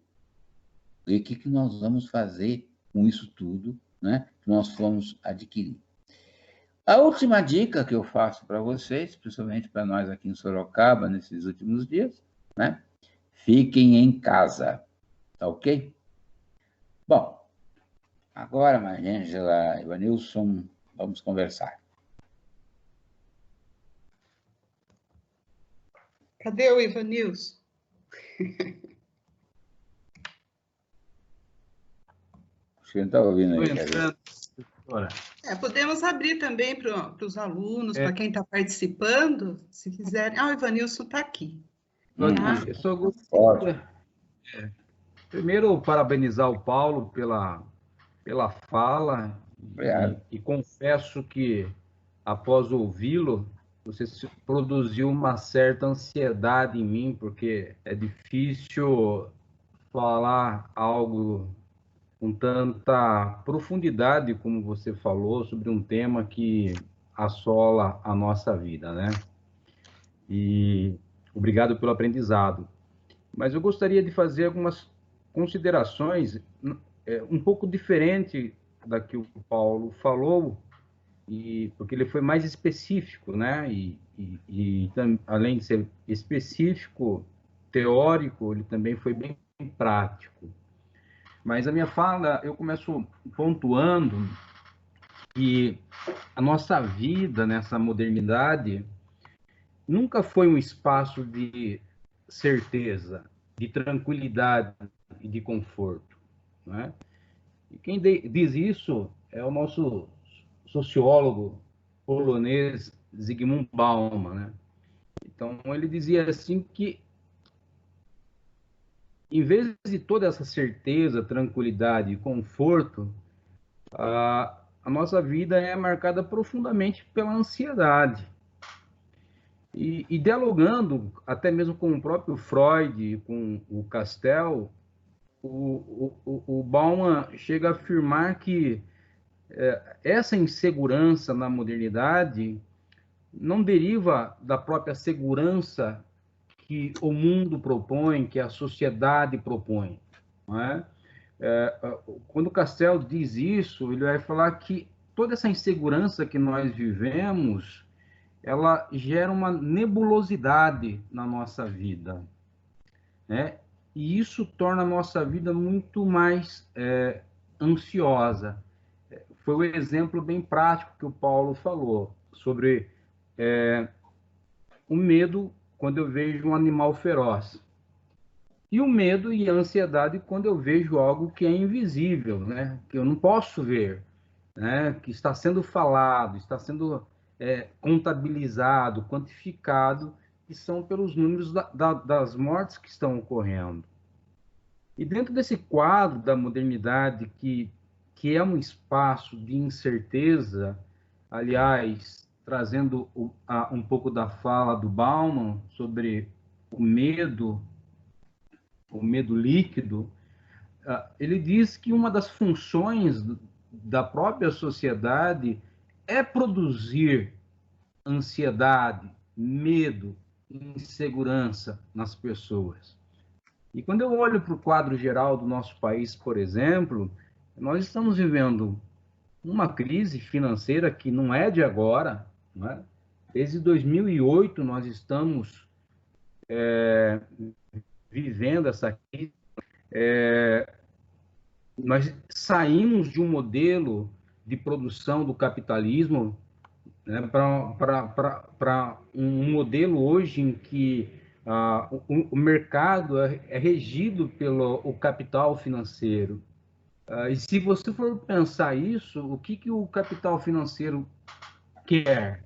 o que nós vamos fazer com isso tudo, né, que nós fomos adquirir. A última dica que eu faço para vocês, principalmente para nós aqui em Sorocaba, nesses últimos dias, né, fiquem em casa, tá ok? Bom, agora, Mariângela, Ivanilson, vamos conversar. Cadê o Ivanilson? Acho que não está ouvindo aí. Podemos abrir também para os alunos, para quem está participando, se quiserem. Ah, o Ivanilson está aqui. Tá? Eu só gostaria, primeiro, parabenizar o Paulo pela fala e confesso que, após ouvi-lo, você produziu uma certa ansiedade em mim, porque é difícil falar algo com tanta profundidade, como você falou, sobre um tema que assola a nossa vida, né? E obrigado pelo aprendizado. Mas eu gostaria de fazer algumas considerações um pouco diferente da que o Paulo falou, porque ele foi mais específico, né? Além de ser específico, teórico, ele também foi bem prático. Mas a minha fala, eu começo pontuando que a nossa vida nessa modernidade nunca foi um espaço de certeza, de tranquilidade e de conforto, né? E quem diz isso é o nosso sociólogo polonês Zygmunt Bauman, né? Então ele dizia assim que, em vez de toda essa certeza, tranquilidade e conforto, a nossa vida é marcada profundamente pela ansiedade. E dialogando até mesmo com o próprio Freud, com o Castel, o Bauman chega a afirmar que essa insegurança na modernidade não deriva da própria segurança que o mundo propõe, que a sociedade propõe, não é? Quando o Castel diz isso, ele vai falar que toda essa insegurança que nós vivemos, ela gera uma nebulosidade na nossa vida, né? E isso torna a nossa vida muito mais ansiosa. Foi o exemplo bem prático que o Paulo falou sobre o medo quando eu vejo um animal feroz. E o medo e a ansiedade quando eu vejo algo que é invisível, né? Que eu não posso ver, né? Que está sendo falado, está sendo contabilizado, quantificado, que são pelos números das mortes que estão ocorrendo. E dentro desse quadro da modernidade, que é um espaço de incerteza, aliás, trazendo um pouco da fala do Bauman sobre o medo líquido, ele diz que uma das funções da própria sociedade é produzir ansiedade, medo, insegurança nas pessoas. E quando eu olho para o quadro geral do nosso país, por exemplo, nós estamos vivendo uma crise financeira que não é de agora, não é? Desde 2008 nós estamos vivendo essa crise. Nós saímos de um modelo de produção do capitalismo, né, para um modelo hoje em que o mercado é regido pelo capital financeiro. E se você for pensar isso, o que o capital financeiro quer?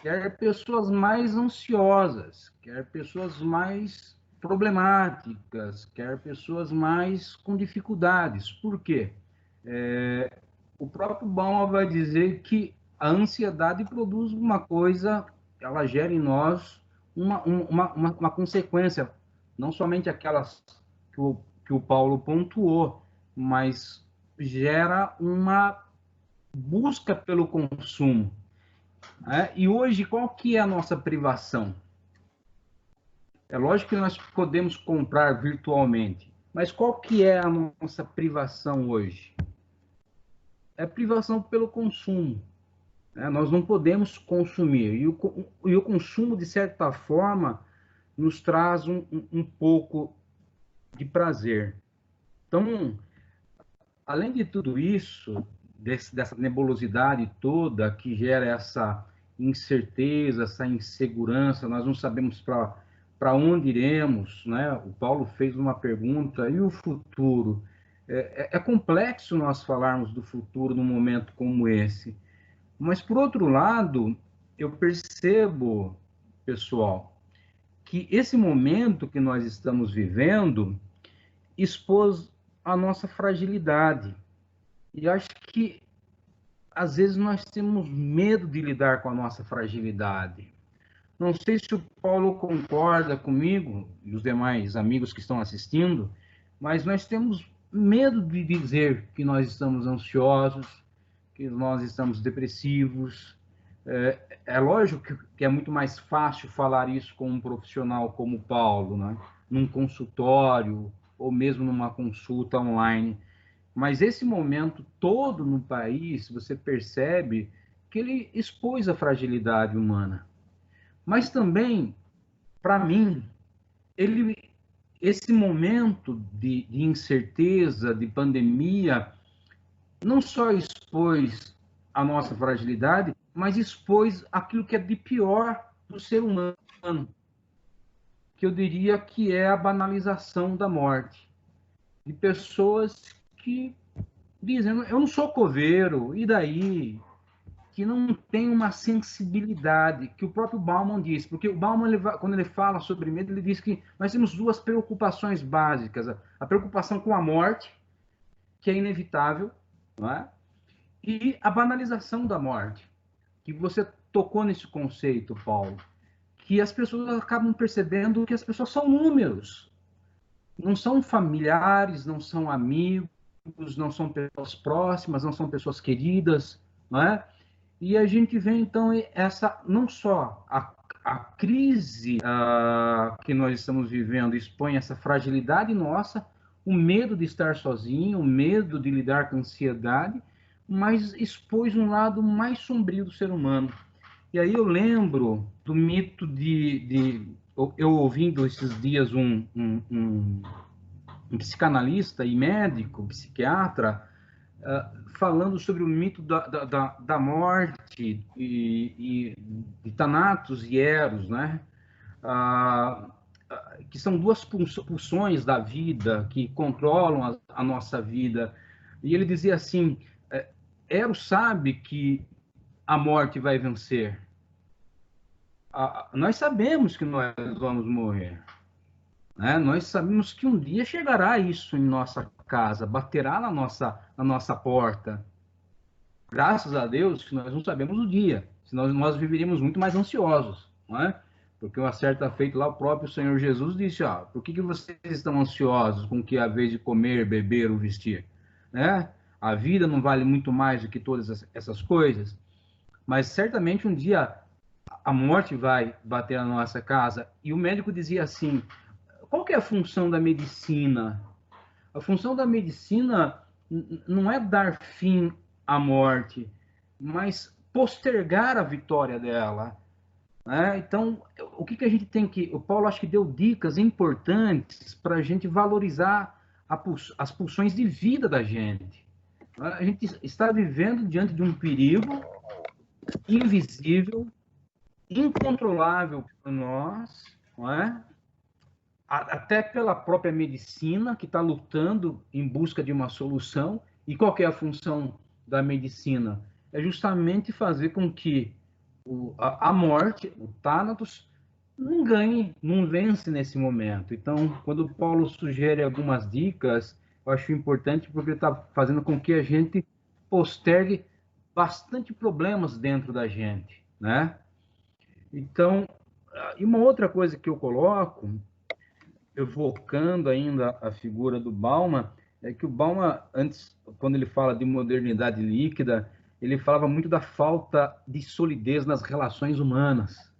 Quer pessoas mais ansiosas, quer pessoas mais problemáticas, quer pessoas mais com dificuldades. Por quê? O próprio Bauman vai dizer que a ansiedade produz uma coisa, ela gera em nós uma consequência, não somente aquelas que o Paulo pontuou, mas gera uma busca pelo consumo. E hoje, qual que é a nossa privação? É lógico que nós podemos comprar virtualmente, mas qual que é a nossa privação hoje? É privação pelo consumo. Nós não podemos consumir. E o consumo, de certa forma, nos traz um pouco de prazer. Então, além de tudo isso, dessa nebulosidade toda que gera essa incerteza, essa insegurança, nós não sabemos para onde iremos, né? O Paulo fez uma pergunta, e o futuro? É complexo nós falarmos do futuro num momento como esse. Mas, por outro lado, eu percebo, pessoal, que esse momento que nós estamos vivendo expôs a nossa fragilidade. E acho que, às vezes, nós temos medo de lidar com a nossa fragilidade. Não sei se o Paulo concorda comigo e os demais amigos que estão assistindo, mas nós temos medo de dizer que nós estamos ansiosos, que nós estamos depressivos. É lógico que é muito mais fácil falar isso com um profissional como o Paulo, né? Num consultório ou mesmo numa consulta online. Mas esse momento todo no país, você percebe que ele expôs a fragilidade humana. Mas também, para mim, esse momento de incerteza, de pandemia, não só expôs a nossa fragilidade, mas expôs aquilo que é de pior do ser humano, que eu diria que é a banalização da morte. De pessoas que dizem, eu não sou coveiro, e daí? Que não tem uma sensibilidade, que o próprio Bauman diz, porque o Bauman, quando ele fala sobre medo, ele diz que nós temos duas preocupações básicas, a preocupação com a morte, que é inevitável, não é? E a banalização da morte, que você tocou nesse conceito, Paulo, que as pessoas acabam percebendo que as pessoas são números, não são familiares, não são amigos, não são pessoas próximas, não são pessoas queridas, não é? E a gente vê, então, essa, não só a crise que nós estamos vivendo expõe essa fragilidade nossa, o medo de estar sozinho, o medo de lidar com a ansiedade, mas expôs um lado mais sombrio do ser humano. E aí eu lembro do mito eu ouvindo esses dias um psicanalista e médico, psiquiatra, falando sobre o mito da morte e de Thanatos e Eros, né? Que são duas pulsões da vida que controlam a nossa vida. E ele dizia assim, Eros sabe que a morte vai vencer. Nós sabemos que nós vamos morrer. Né? Nós sabemos que um dia chegará isso em nossa casa, baterá na nossa porta. Graças a Deus que nós não sabemos o dia, senão nós viveríamos muito mais ansiosos, não é? Porque uma certa feita lá o próprio Senhor Jesus disse, por que vocês estão ansiosos com que a vez de comer, beber ou vestir? Né? A vida não vale muito mais do que todas essas coisas, mas certamente um dia a morte vai bater na nossa casa. E o médico dizia assim, qual que é a função da medicina? A função da medicina não é dar fim à morte, mas postergar a vitória dela. Né? Então, o que a gente tem que... O Paulo acho que deu dicas importantes para a gente valorizar as pulsões de vida da gente. A gente está vivendo diante de um perigo invisível, incontrolável para nós, não é? Até pela própria medicina, que está lutando em busca de uma solução. E qual que é a função da medicina? É justamente fazer com que a morte, o Thanatos, não ganhe, não vence nesse momento. Então, quando o Paulo sugere algumas dicas, eu acho importante porque ele está fazendo com que a gente postergue bastante problemas dentro da gente, né? Então, e uma outra coisa que eu coloco, evocando ainda a figura do Bauman, é que o Bauman, antes, quando ele fala de modernidade líquida, ele falava muito da falta de solidez nas relações humanas.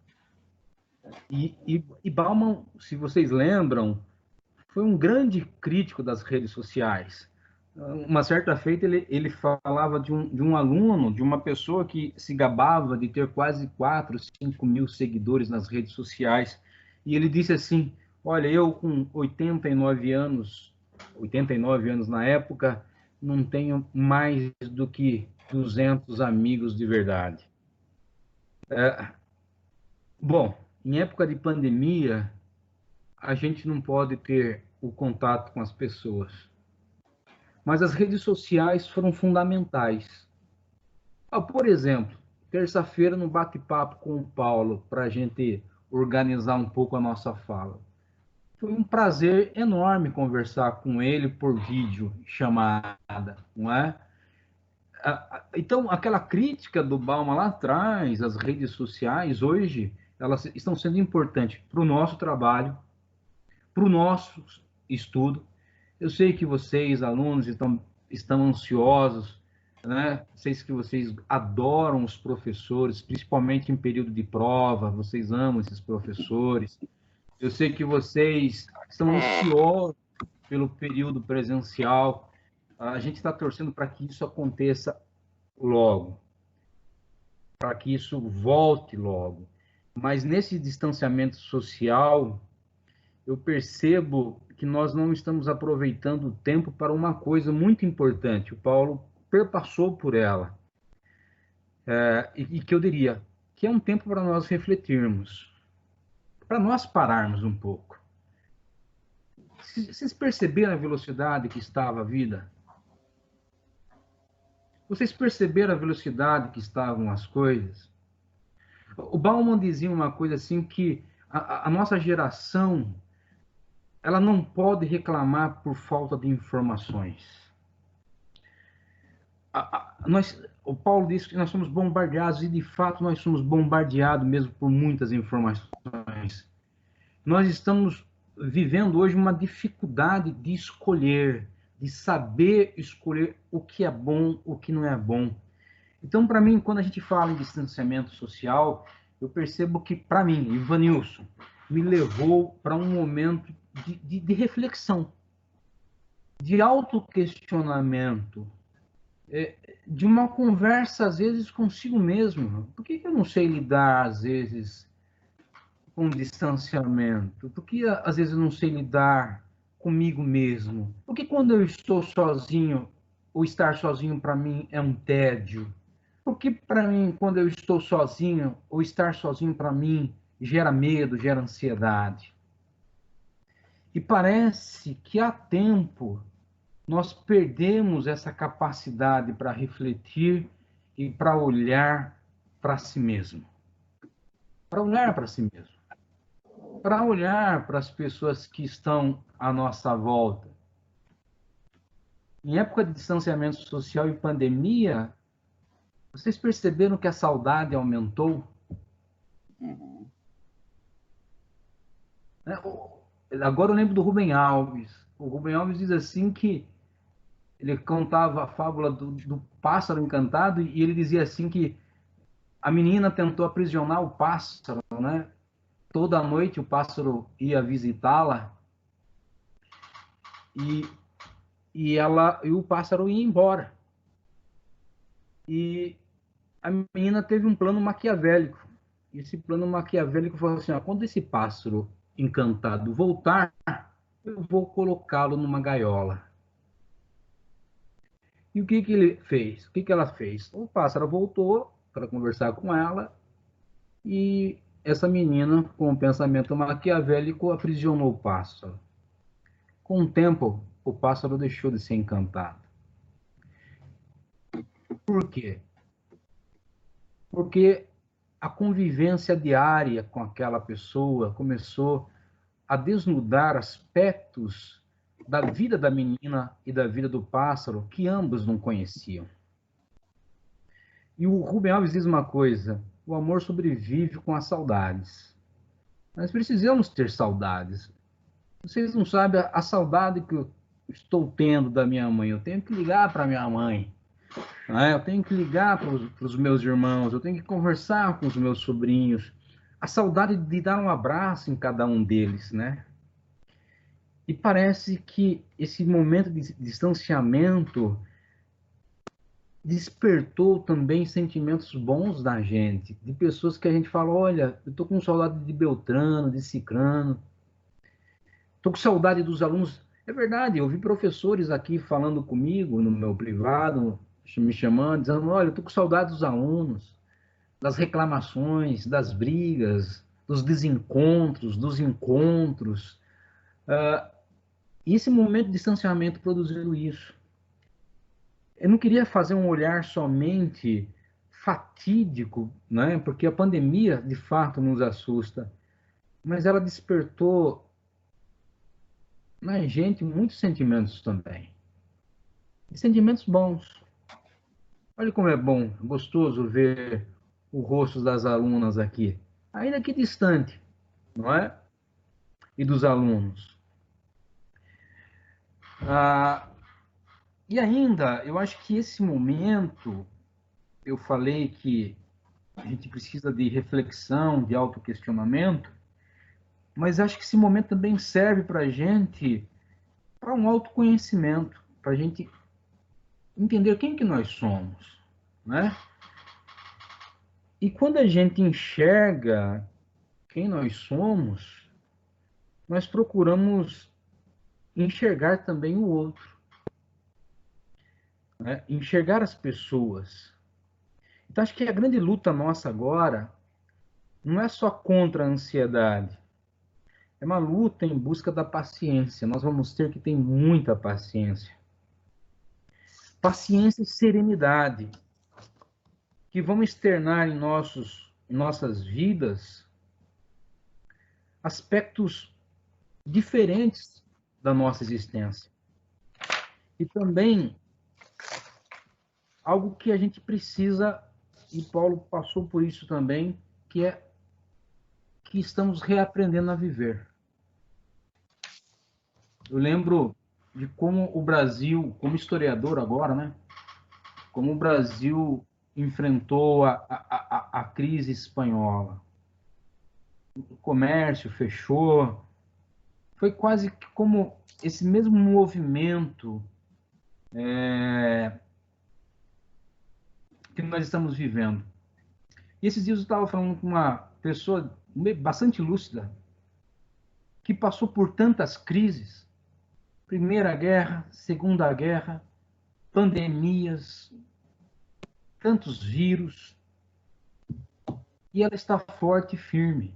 E Bauman, se vocês lembram, foi um grande crítico das redes sociais. Uma certa feita, ele falava de um aluno, de uma pessoa que se gabava de ter quase 4, 5 mil seguidores nas redes sociais. E ele disse assim, olha, eu com 89 anos na época, não tenho mais do que 200 amigos de verdade. Bom, em época de pandemia, a gente não pode ter o contato com as pessoas. Mas as redes sociais foram fundamentais. Por exemplo, terça-feira no bate-papo com o Paulo, para a gente organizar um pouco a nossa fala. Foi um prazer enorme conversar com ele por vídeo chamada, não é? Então, aquela crítica do Bauman lá atrás, as redes sociais, hoje, elas estão sendo importantes para o nosso trabalho, para o nosso estudo. Eu sei que vocês, alunos, estão ansiosos, né? Sei que vocês adoram os professores, principalmente em período de prova, vocês amam esses professores. Eu sei que vocês estão ansiosos pelo período presencial. A gente está torcendo para que isso aconteça logo, para que isso volte logo. Mas nesse distanciamento social, eu percebo que nós não estamos aproveitando o tempo para uma coisa muito importante. O Paulo perpassou por ela. E que eu diria que é um tempo para nós refletirmos, para nós pararmos um pouco. Vocês perceberam a velocidade que estava a vida? Vocês perceberam a velocidade que estavam as coisas? O Bauman dizia uma coisa assim, que a nossa geração, ela não pode reclamar por falta de informações. O Paulo disse que nós somos bombardeados, e de fato nós somos bombardeados mesmo por muitas informações. Nós estamos vivendo hoje uma dificuldade de escolher, de saber escolher o que é bom, o que não é bom. Então, para mim, quando a gente fala em distanciamento social, eu percebo que, para mim, Ivanilson, me levou para um momento de reflexão, de autoquestionamento, de uma conversa, às vezes, consigo mesmo. Por que eu não sei lidar, às vezes, com distanciamento? Por que, às vezes, eu não sei lidar comigo mesmo? Por que quando eu estou sozinho, o estar sozinho, para mim, é um tédio? Porque, para mim, quando eu estou sozinho, o estar sozinho, para mim, gera medo, gera ansiedade? E parece que há tempo nós perdemos essa capacidade para refletir e para olhar para si mesmo. Para olhar para si mesmo. Para olhar para as pessoas que estão à nossa volta. Em época de distanciamento social e pandemia, vocês perceberam que a saudade aumentou? Agora eu lembro do Rubem Alves. O Rubem Alves diz assim que ele contava a fábula do pássaro encantado, e ele dizia assim que a menina tentou aprisionar o pássaro, né? Toda noite o pássaro ia visitá-la e o pássaro ia embora. E a menina teve um plano maquiavélico. Esse plano maquiavélico falou assim: quando esse pássaro encantado voltar, eu vou colocá-lo numa gaiola. E o que ele fez? O que ela fez? O pássaro voltou para conversar com ela, e essa menina, com o pensamento maquiavélico, aprisionou o pássaro. Com o tempo, o pássaro deixou de ser encantado. Por quê? Porque a convivência diária com aquela pessoa começou a desnudar aspectos da vida da menina e da vida do pássaro que ambos não conheciam. E o Rubem Alves diz uma coisa: o amor sobrevive com as saudades. Nós precisamos ter saudades. Vocês não sabem a saudade que eu estou tendo da minha mãe. Eu tenho que ligar para minha mãe, né? Eu tenho que ligar para os meus irmãos, eu tenho que conversar com os meus sobrinhos. A saudade de dar um abraço em cada um deles, né? E parece que esse momento de distanciamento despertou também sentimentos bons da gente, de pessoas que a gente fala: olha, eu estou com saudade de Beltrano, de Cicrano, estou com saudade dos alunos. É verdade, eu vi professores aqui falando comigo no meu privado, me chamando, dizendo: olha, eu estou com saudade dos alunos, das reclamações, das brigas, dos desencontros, dos encontros. E esse momento de distanciamento produziu isso. Eu não queria fazer um olhar somente fatídico, né? Porque a pandemia, de fato, nos assusta, mas ela despertou na gente muitos sentimentos também. E sentimentos bons. Olha como é bom, gostoso ver o rosto das alunas aqui, ainda que distante, não é? E dos alunos. E ainda, eu acho que esse momento, eu falei que a gente precisa de reflexão, de autoquestionamento, mas acho que esse momento também serve para a gente, para um autoconhecimento, para a gente entender quem que nós somos, né? E quando a gente enxerga quem nós somos, nós procuramos enxergar também o outro, né? Enxergar as pessoas. Então, acho que a grande luta nossa agora não é só contra a ansiedade, é uma luta em busca da paciência. Nós vamos ter que ter muita paciência. Paciência e serenidade, que vão externar em nossas vidas aspectos diferentes da nossa existência. E também algo que a gente precisa, e Paulo passou por isso também, que é que estamos reaprendendo a viver. Eu lembro de como o Brasil, como historiador agora, né? Como o Brasil enfrentou a crise espanhola. O comércio fechou. Foi quase que como esse mesmo movimento que nós estamos vivendo. E esses dias eu estava falando com uma pessoa bastante lúcida, que passou por tantas crises, Primeira Guerra, Segunda Guerra, pandemias, tantos vírus, e ela está forte e firme.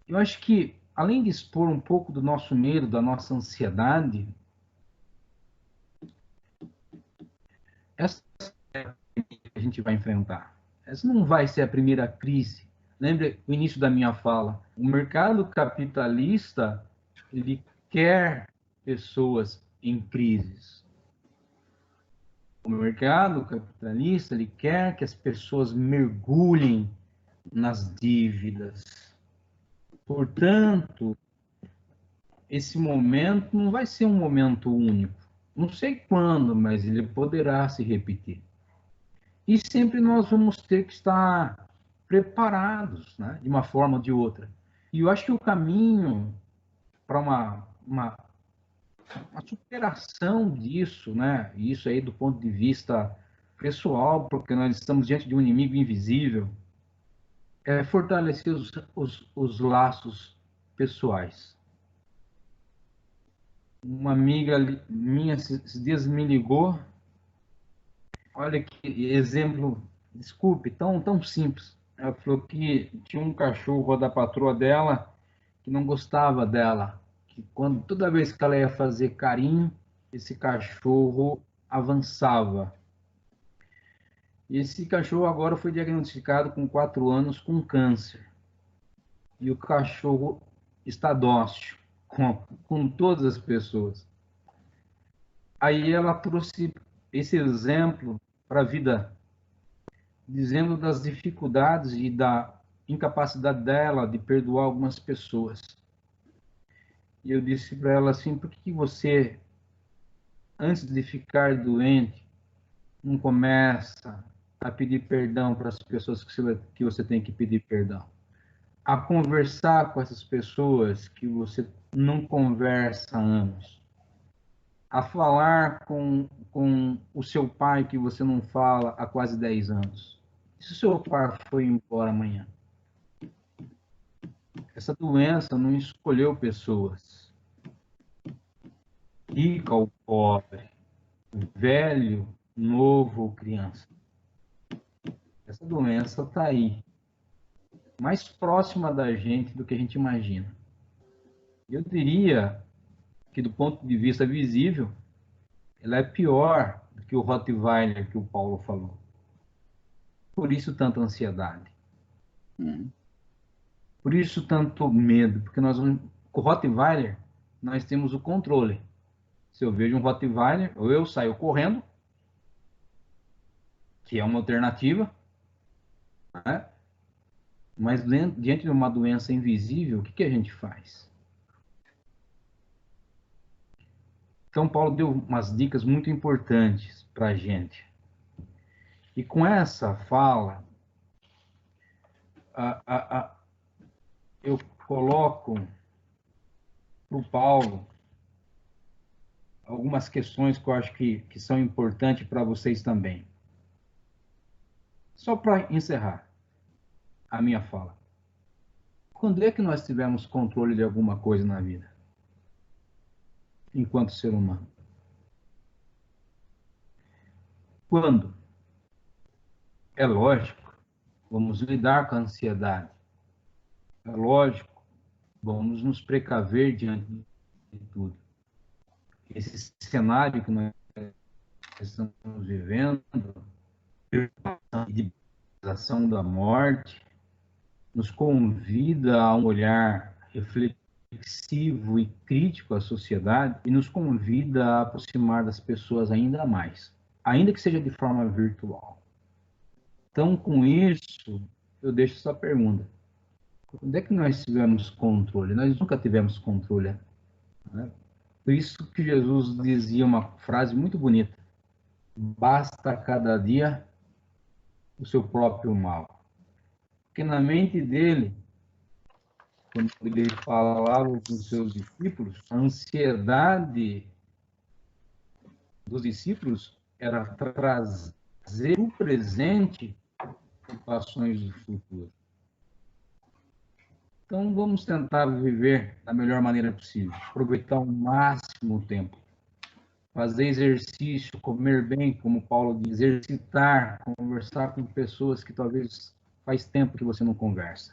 Eu acho que, além de expor um pouco do nosso medo, da nossa ansiedade, essa é a que a gente vai enfrentar. Essa não vai ser a primeira crise. Lembre o início da minha fala. O mercado capitalista, ele quer pessoas em crises. O mercado capitalista, ele quer que as pessoas mergulhem nas dívidas. Portanto, esse momento não vai ser um momento único. Não sei quando, mas ele poderá se repetir. E sempre nós vamos ter que estar preparados, né, de uma forma ou de outra. E eu acho que o caminho para uma superação disso, né, isso aí do ponto de vista pessoal, porque nós estamos diante de um inimigo invisível, é fortalecer os laços pessoais. Uma amiga minha esses dias me ligou, olha que exemplo, desculpe, tão simples. Ela falou que tinha um cachorro da patroa dela que não gostava dela, que toda vez que ela ia fazer carinho, esse cachorro avançava. E esse cachorro agora foi diagnosticado com 4 anos com câncer. E o cachorro está dócil com todas as pessoas. Aí ela trouxe esse exemplo para a vida, dizendo das dificuldades e da incapacidade dela de perdoar algumas pessoas. E eu disse para ela assim, por que você, antes de ficar doente, não começa a pedir perdão para as pessoas que você tem que pedir perdão? A conversar com essas pessoas que você não conversa há anos. A falar com o seu pai que você não fala há quase 10 anos. E se o seu pai foi embora amanhã? Essa doença não escolheu pessoas. Rico ou pobre, velho, novo ou criança. Essa doença está aí, mais próxima da gente do que a gente imagina. Eu diria que, do ponto de vista visível, ela é pior do que o Rottweiler que o Paulo falou. Por isso tanta ansiedade. Hum. Por isso tanto medo, porque com o Rottweiler, nós temos o controle. Se eu vejo um Rottweiler, ou eu saio correndo, que é uma alternativa, né? Mas diante de uma doença invisível, o que a gente faz? Então, Paulo deu umas dicas muito importantes para a gente. E com essa fala, eu coloco para o Paulo algumas questões que eu acho que são importantes para vocês também. Só para encerrar a minha fala. Quando é que nós tivemos controle de alguma coisa na vida? Enquanto ser humano. Quando? É lógico, vamos lidar com a ansiedade. É lógico, vamos nos precaver diante de tudo. Esse cenário que nós estamos vivendo, de realização da morte, nos convida a um olhar reflexivo e crítico à sociedade e nos convida a aproximar das pessoas ainda mais, ainda que seja de forma virtual. Então, com isso, eu deixo essa pergunta. Onde é que nós tivemos controle? Nós nunca tivemos controle, né? Por isso que Jesus dizia uma frase muito bonita: basta cada dia o seu próprio mal. Porque na mente dele, quando ele falava com os seus discípulos, a ansiedade dos discípulos era trazer o presente preocupações do futuro. Então, vamos tentar viver da melhor maneira possível, aproveitar ao máximo o tempo, fazer exercício, comer bem, como Paulo diz, exercitar, conversar com pessoas que talvez faz tempo que você não conversa.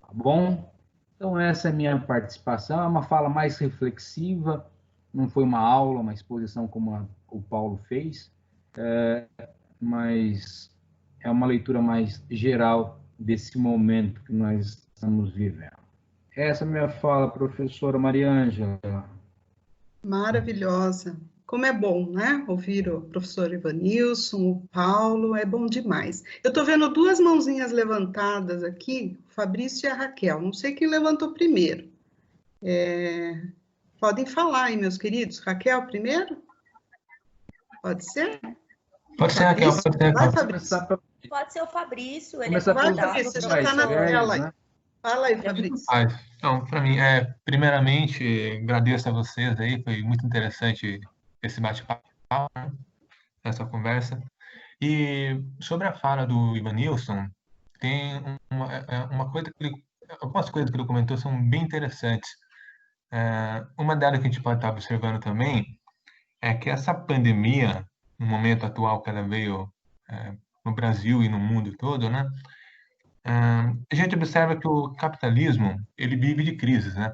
Tá bom? Então, essa é a minha participação. É uma fala mais reflexiva, não foi uma aula, uma exposição como o Paulo fez, mas é uma leitura mais geral desse momento que nós estamos vivendo. Essa é a minha fala, professora Maria Ângela. Maravilhosa. Como é bom, né? Ouvir o professor Ivanilson, o Paulo, é bom demais. Eu estou vendo duas mãozinhas levantadas aqui, o Fabrício e a Raquel. Não sei quem levantou primeiro. Podem falar aí, meus queridos. Raquel primeiro? Pode ser? Pode ser, Raquel, pode ser. Vai, Fabrício. Pode ser o Fabrício. Vai, Fabrício, você já está na tela aí. Né? Fala aí, Fabrício. Então, para mim, primeiramente, agradeço a vocês aí, foi muito interessante esse bate-papo, né, essa conversa. E sobre a fala do Ivanilson, tem algumas coisas que ele comentou são bem interessantes. Uma delas que a gente pode estar observando também é que essa pandemia, no momento atual que ela veio no Brasil e no mundo todo, né? A gente observa que o capitalismo ele vive de crises, né?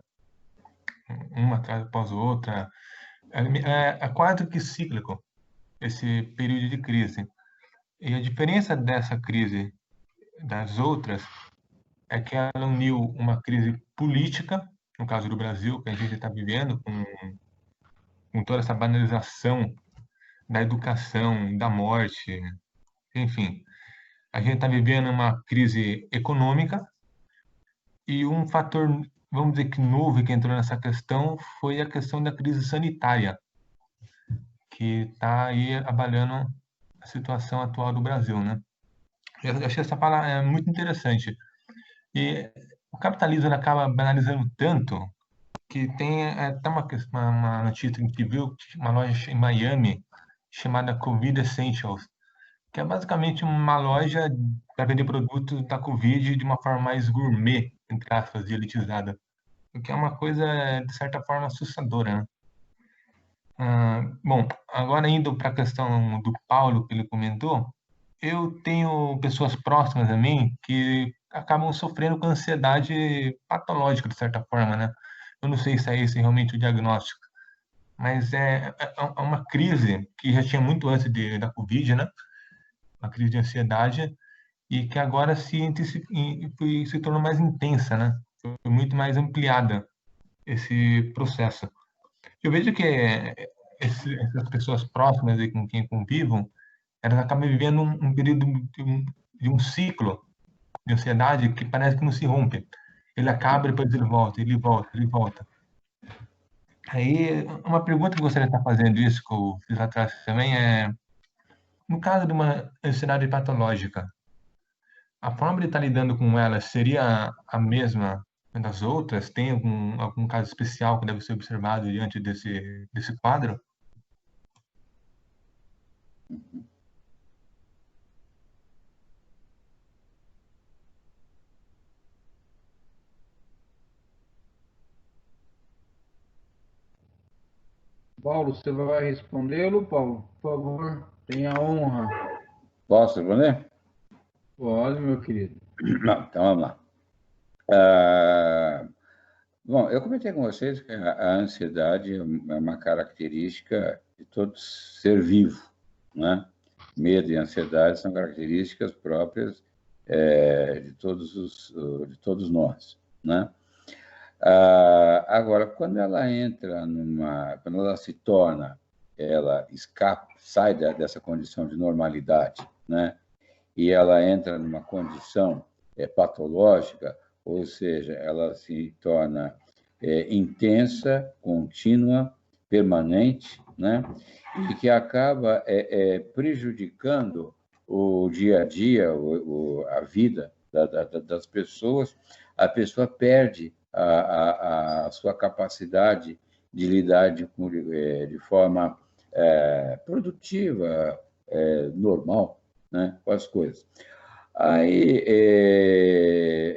Uma após outra, é quase que cíclico esse período de crise. E a diferença dessa crise das outras é que ela uniu uma crise política, no caso do Brasil, que a gente está vivendo com toda essa banalização da educação, da morte, enfim. A gente está vivendo uma crise econômica e um fator, vamos dizer que novo que entrou nessa questão foi a questão da crise sanitária, que está aí abalando a situação atual do Brasil, né? Eu achei essa palavra muito interessante. E o capitalismo acaba banalizando tanto que tem até uma notícia que a gente viu, uma loja em Miami chamada Covid Essentials, que é basicamente uma loja para vender produtos da Covid de uma forma mais gourmet, entre aspas, e elitizada. O que é uma coisa, de certa forma, assustadora, né? Bom, agora indo para a questão do Paulo que ele comentou, eu tenho pessoas próximas a mim que acabam sofrendo com ansiedade patológica, de certa forma, né? Eu não sei se é esse realmente o diagnóstico, mas é uma crise que já tinha muito antes da Covid, né? uma crise de ansiedade e que agora se tornou mais intensa, né? Foi muito mais ampliada esse processo. Eu vejo que essas pessoas próximas e com quem convivam, elas acabam vivendo um período de um ciclo de ansiedade que parece que não se rompe. Ele acaba, depois ele volta, ele volta, ele volta. Aí, uma pergunta que eu gostaria de estar fazendo isso, que eu fiz lá atrás também, é, no caso de uma ansiedade patológica, a forma de estar lidando com ela seria a mesma das outras? Tem algum caso especial que deve ser observado diante desse quadro? Paulo, você vai respondê-lo, Paulo? Por favor, tenha a honra. Posso responder? Pode, meu querido. Não, então vamos lá. Bom, eu comentei com vocês que a ansiedade é uma característica de todo ser vivo, né? Medo e ansiedade são características próprias de todos nós, né? Agora, quando ela quando ela se torna, ela sai dessa condição de normalidade, né? E ela entra numa condição patológica, ou seja, ela se torna intensa, contínua, permanente, né? E que acaba prejudicando o dia a dia, a vida das pessoas. A pessoa perde a sua capacidade de lidar de forma produtiva, normal, né, com as coisas. Aí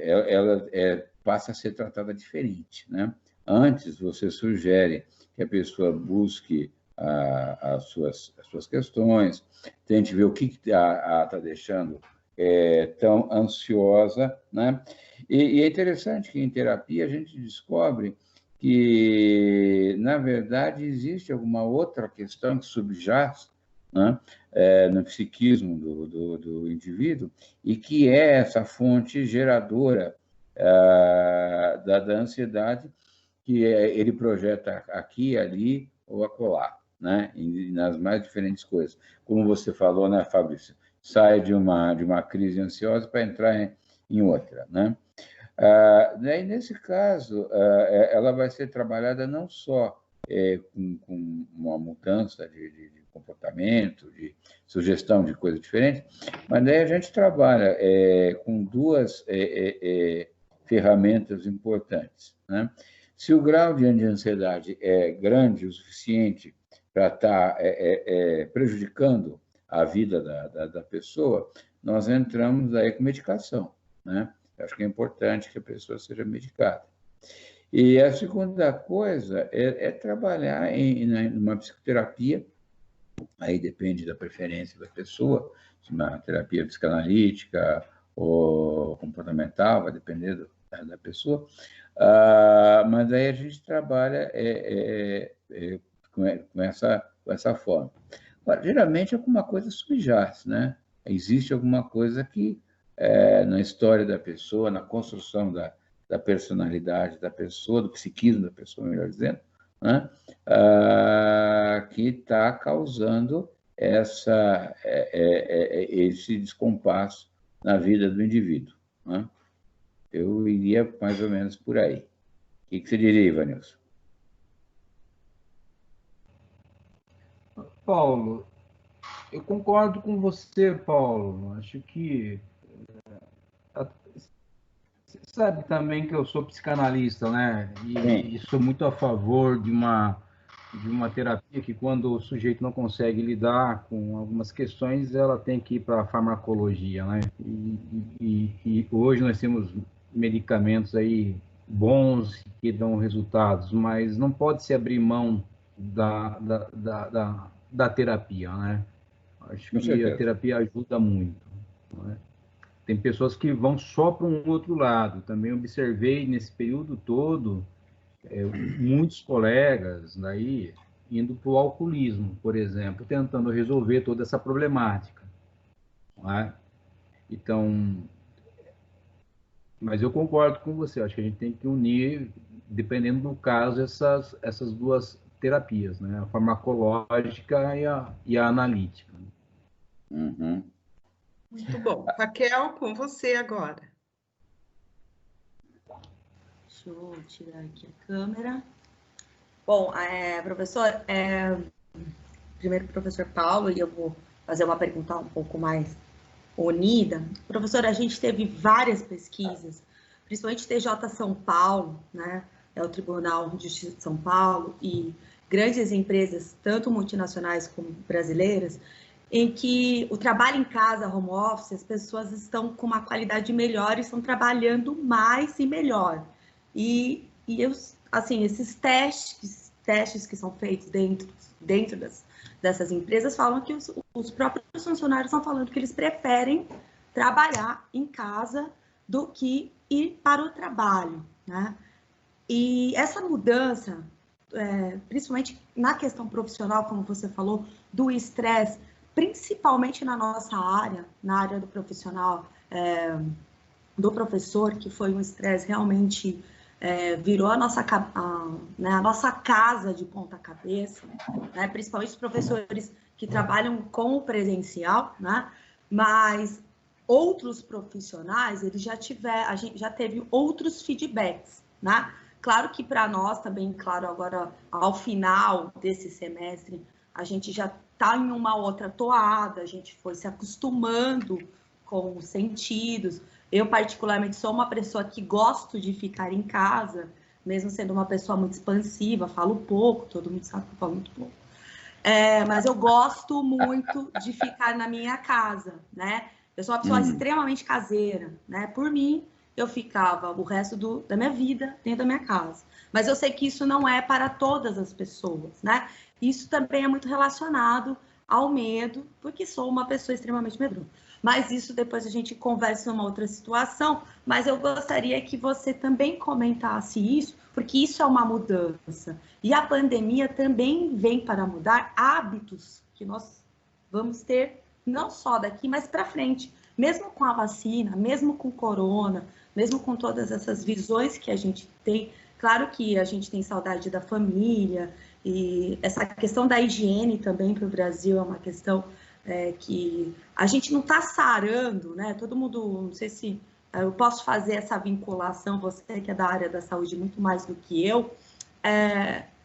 ela passa a ser tratada diferente, né? Antes você sugere que a pessoa busque as suas questões, tente ver o que está deixando tão ansiosa, né? E é interessante que em terapia a gente descobre que, na verdade, existe alguma outra questão que subjaz, né, no psiquismo do indivíduo, e que é essa fonte geradora da ansiedade que ele projeta aqui, ali ou acolá, né, nas mais diferentes coisas. Como você falou, né, Fabrício? Sai de uma crise ansiosa para entrar em outra, né? Daí, nesse caso, ela vai ser trabalhada não só com uma mudança de comportamento, de sugestão de coisas diferentes, mas daí a gente trabalha com duas ferramentas importantes, né? Se o grau de ansiedade é grande o suficiente para estar prejudicando a vida da pessoa, nós entramos aí com medicação, né? Acho que é importante que a pessoa seja medicada. E a segunda coisa é trabalhar numa psicoterapia, aí depende da preferência da pessoa, se uma terapia psicanalítica ou comportamental, vai depender da pessoa, mas aí a gente trabalha com essa forma. Agora, geralmente alguma coisa subjaz, né? Existe alguma coisa que, na história da pessoa, na construção da personalidade da pessoa, do psiquismo da pessoa, melhor dizendo, né? Que está causando esse descompasso na vida do indivíduo, né? Eu iria mais ou menos por aí. O que você diria, Ivanilson? Paulo, eu concordo com você, Paulo. Acho que você sabe também que eu sou psicanalista, né? E sou muito a favor de uma terapia que, quando o sujeito não consegue lidar com algumas questões, ela tem que ir para a farmacologia, né? E hoje nós temos medicamentos aí bons que dão resultados, mas não pode se abrir mão da terapia, né? Acho que a terapia ajuda muito, né? Tem pessoas que vão só para um outro lado. Também observei nesse período todo muitos colegas daí indo para o alcoolismo, por exemplo, tentando resolver toda essa problemática. não é? Então, mas eu concordo com você, acho que a gente tem que unir, dependendo do caso, essas duas terapias, né? A farmacológica e a analítica. Uhum. Muito bom. Raquel, com você agora. Deixa eu tirar aqui a câmera. Bom, professor, primeiro professor Paulo, e eu vou fazer uma pergunta um pouco mais unida. Professor, a gente teve várias pesquisas, principalmente TJ São Paulo, né? É o Tribunal de Justiça de São Paulo, e grandes empresas, tanto multinacionais como brasileiras, em que o trabalho em casa, home office, as pessoas estão com uma qualidade melhor e estão trabalhando mais e melhor. E assim, esses testes que são feitos dentro dessas empresas falam que os próprios funcionários estão falando que eles preferem trabalhar em casa do que ir para o trabalho, né? E essa mudança, principalmente na questão profissional, como você falou, do estresse, principalmente na nossa área, na área do profissional, do professor, que foi um estresse realmente virou a nossa casa de ponta cabeça, né? Principalmente os professores que trabalham com o presencial, né? Mas outros profissionais, a gente já teve outros feedbacks, né? Claro que para nós também, claro, agora ao final desse semestre, a gente já está em uma outra toada, a gente foi se acostumando com os sentidos. Eu, particularmente, sou uma pessoa que gosto de ficar em casa, mesmo sendo uma pessoa muito expansiva, falo pouco, todo mundo sabe que eu falo muito pouco. Mas eu gosto muito de ficar na minha casa, né? Eu sou uma pessoa extremamente caseira, né? Por mim, eu ficava o resto da minha vida dentro da minha casa. Mas eu sei que isso não é para todas as pessoas, né? Isso também é muito relacionado ao medo, porque sou uma pessoa extremamente medrosa. Mas isso depois a gente conversa numa outra situação, mas eu gostaria que você também comentasse isso, porque isso é uma mudança. E a pandemia também vem para mudar hábitos que nós vamos ter, não só daqui, mas para frente. Mesmo com a vacina, mesmo com o corona, mesmo com todas essas visões que a gente tem, claro que a gente tem saudade da família, e essa questão da higiene também para o Brasil é uma questão que a gente não está sarando, né? Todo mundo, não sei se eu posso fazer essa vinculação, você que é da área da saúde muito mais do que eu,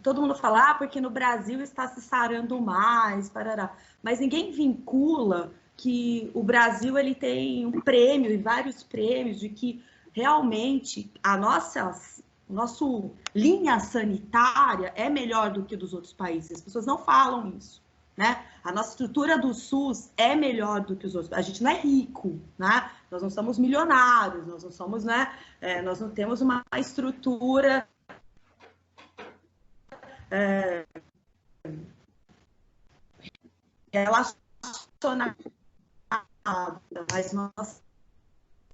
todo mundo fala, porque no Brasil está se sarando mais, parará. Mas ninguém vincula que o Brasil ele tem um prêmio e vários prêmios de que realmente a nossa linha sanitária é melhor do que dos outros países. As pessoas não falam isso, né? A nossa estrutura do SUS é melhor do que os outros. A gente não é rico, né? Nós não somos milionários, nós não somos, né? Nós não temos uma estrutura relacionada, mas nós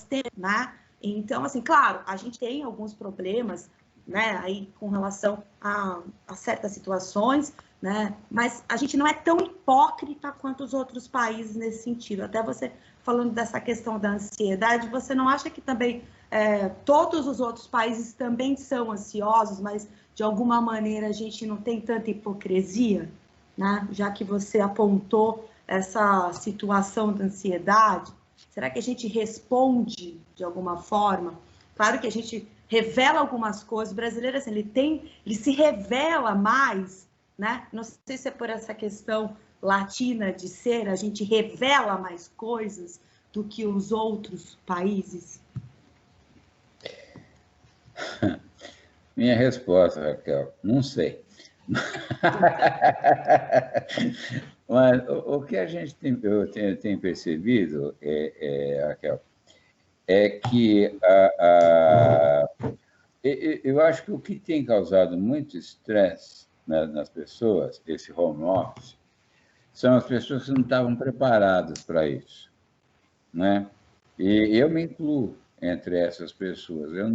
temos, né? Então, assim, claro, a gente tem alguns problemas, né, aí com relação a certas situações, né, mas a gente não é tão hipócrita quanto os outros países nesse sentido. Até você falando dessa questão da ansiedade, você não acha que também todos os outros países também são ansiosos, mas de alguma maneira a gente não tem tanta hipocrisia, né? Já que você apontou essa situação da ansiedade, será que a gente responde de alguma forma? Claro que a gente revela algumas coisas. O brasileiro, assim, ele se revela mais, né? Não sei se é por essa questão latina de ser, a gente revela mais coisas do que os outros países. Minha resposta, Raquel, não sei. Mas o que a gente tem percebido, Raquel, é que eu acho que o que tem causado muito estresse nas pessoas, esse home office, são as pessoas que não estavam preparadas para isso, né? E eu me incluo entre essas pessoas. Eu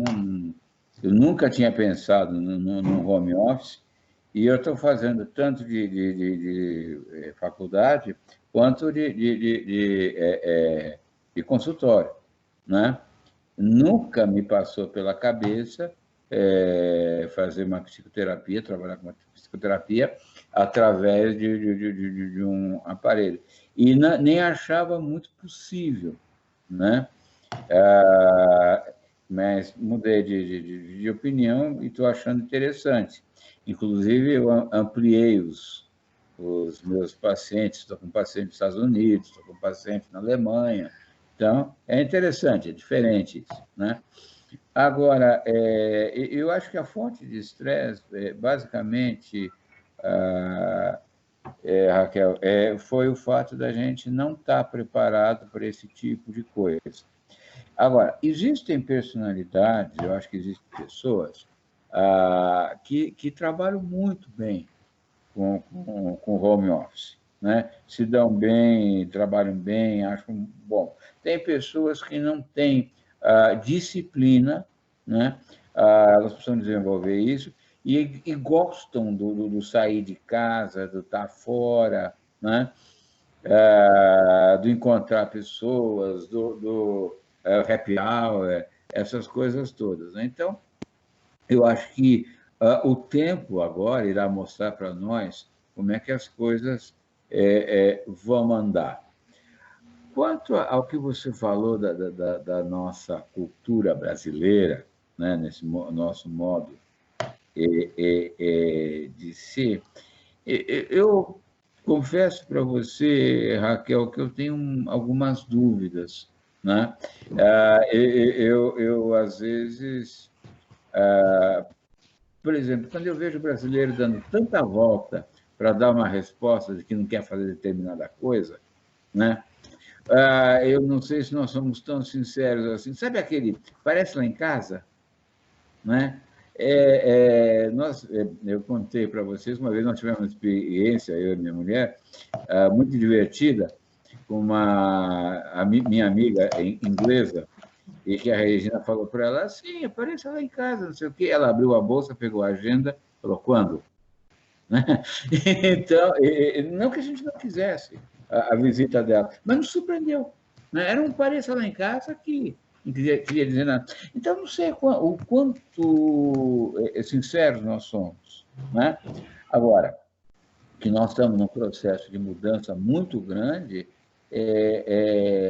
nunca tinha pensado no home office, e eu estou fazendo tanto de faculdade quanto de consultório, né? Nunca me passou pela cabeça fazer uma psicoterapia, trabalhar com uma psicoterapia através de um aparelho. E nem achava muito possível, né? Mas mudei de opinião e estou achando interessante. Inclusive, eu ampliei os meus pacientes, estou com paciente nos Estados Unidos, estou com paciente na Alemanha. Então, é interessante, é diferente isso, né? Agora, eu acho que a fonte de estresse, basicamente, Raquel, foi o fato da gente não estar preparado para esse tipo de coisa. Agora, existem personalidades, eu acho que existem pessoas que trabalham muito bem com home office, né? Se dão bem, trabalham bem, acham bom. Tem pessoas que não têm disciplina, né? Elas precisam desenvolver isso e gostam do sair de casa, do estar fora, né? Do encontrar pessoas, do happy hour, essas coisas todas, né? Então, eu acho que o tempo agora irá mostrar para nós como é que as coisas vão andar. Quanto ao que você falou da nossa cultura brasileira, né, nesse nosso modo de ser, eu confesso para você, Raquel, que eu tenho algumas dúvidas, né? Eu às vezes, por exemplo, quando eu vejo o brasileiro dando tanta volta para dar uma resposta de que não quer fazer determinada coisa, né? Eu não sei se nós somos tão sinceros assim. Sabe aquele, parece lá em casa, né? Eu contei para vocês, uma vez nós tivemos uma experiência, eu e minha mulher, muito divertida, com minha amiga inglesa, e que a Regina falou para ela, assim, apareça lá em casa, não sei o quê. Ela abriu a bolsa, pegou a agenda, falou, quando? Então, não que a gente não quisesse a visita dela, mas nos surpreendeu, né? Era um pareça lá em casa que não queria dizer nada. Então, não sei o quanto sinceros nós somos, né? Agora, que nós estamos num processo de mudança muito grande,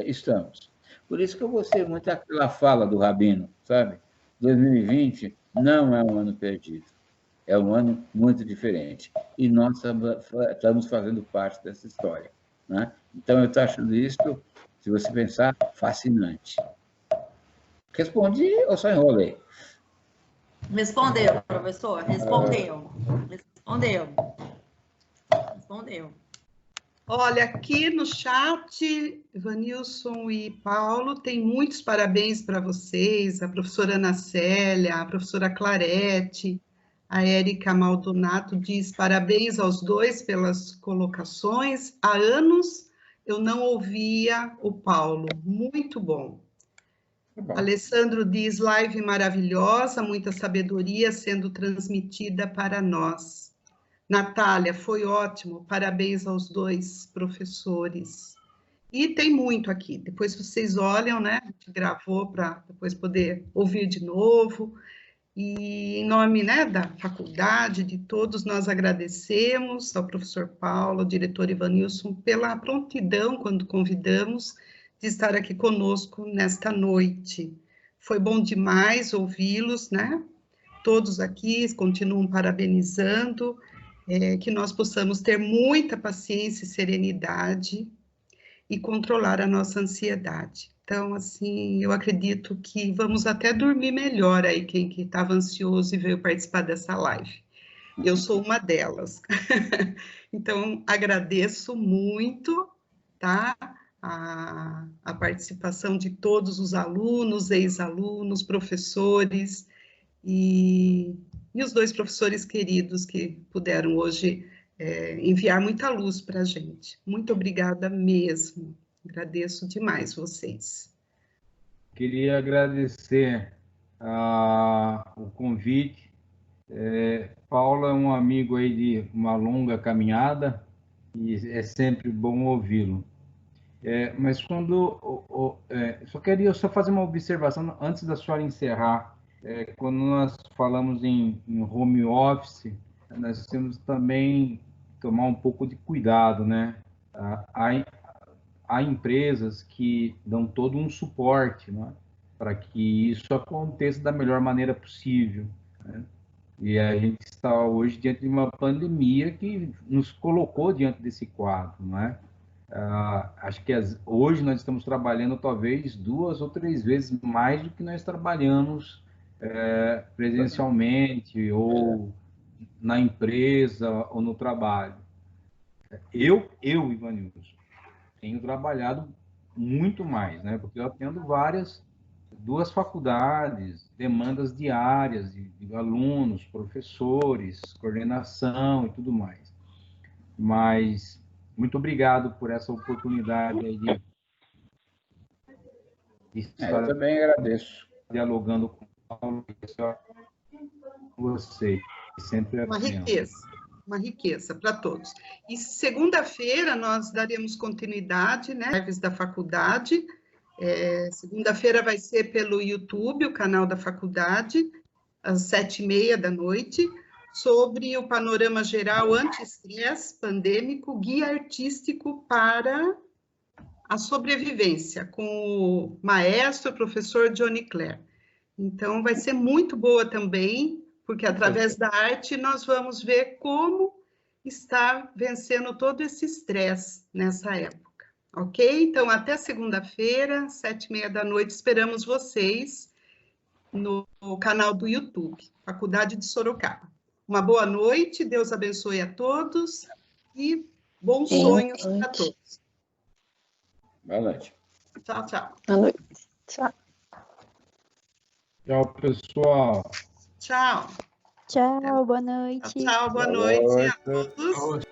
estamos. Por isso que eu gostei muito daquela fala do Rabino, sabe? 2020 não é um ano perdido, é um ano muito diferente. E nós estamos fazendo parte dessa história, né? Então, eu estou achando isso, se você pensar, fascinante. Respondi ou só enrolei? Respondeu, professor, respondeu. Olha, aqui no chat, Vanilson e Paulo, tem muitos parabéns para vocês, a professora Ana Célia, a professora Clarete, a Érica Maldonato diz parabéns aos dois pelas colocações. Há anos eu não ouvia o Paulo, muito bom. Alessandro diz live maravilhosa, muita sabedoria sendo transmitida para nós. Natália, foi ótimo, parabéns aos dois professores. E tem muito aqui, depois vocês olham, né? A gente gravou para depois poder ouvir de novo. E em nome, né, da faculdade, de todos, nós agradecemos ao professor Paulo, ao diretor Ivanilson, pela prontidão quando convidamos de estar aqui conosco nesta noite. Foi bom demais ouvi-los, né? Todos aqui continuam parabenizando, que nós possamos ter muita paciência e serenidade e controlar a nossa ansiedade. Então, assim, eu acredito que vamos até dormir melhor aí, quem que estava ansioso e veio participar dessa live. Eu sou uma delas. Então, agradeço muito, tá? A participação de todos os alunos, ex-alunos, professores e os dois professores queridos que puderam hoje enviar muita luz para a gente. Muito obrigada mesmo. Agradeço demais vocês. Queria agradecer o convite. Paulo é um amigo aí de uma longa caminhada, e é sempre bom ouvi-lo. Mas só queria fazer uma observação antes da senhora encerrar. Quando nós falamos em home office, nós temos também tomar um pouco de cuidado, né? Há empresas que dão todo um suporte, né, para que isso aconteça da melhor maneira possível, né? E a gente está hoje diante de uma pandemia que nos colocou diante desse quadro, né? Acho que hoje nós estamos trabalhando talvez 2 ou 3 vezes mais do que nós trabalhamos presencialmente ou na empresa ou no trabalho. Ivanilson, tenho trabalhado muito mais, né? Porque eu atendo 2 faculdades, demandas diárias de alunos, professores, coordenação e tudo mais. Mas muito obrigado por essa oportunidade aí de estar Eu também agradeço. dialogando com você. Sempre Uma riqueza para todos. E segunda-feira nós daremos continuidade, né, lives da faculdade. Segunda-feira vai ser pelo YouTube, o canal da faculdade, às 7h30 da noite, sobre o panorama geral anti-estresse pandêmico, guia artístico para a sobrevivência, com o maestro, professor Johnny Clare. Então, vai ser muito boa também, porque através da arte nós vamos ver como está vencendo todo esse estresse nessa época, ok? Então, até segunda-feira, 7h30 da noite, esperamos vocês no canal do YouTube, Faculdade de Sorocaba. Uma boa noite, Deus abençoe a todos e bons sonhos para todos. Boa noite. Tchau, tchau. Boa noite. Tchau. Tchau, pessoal. Tchau. Tchau, boa noite. Tchau, boa noite a todos.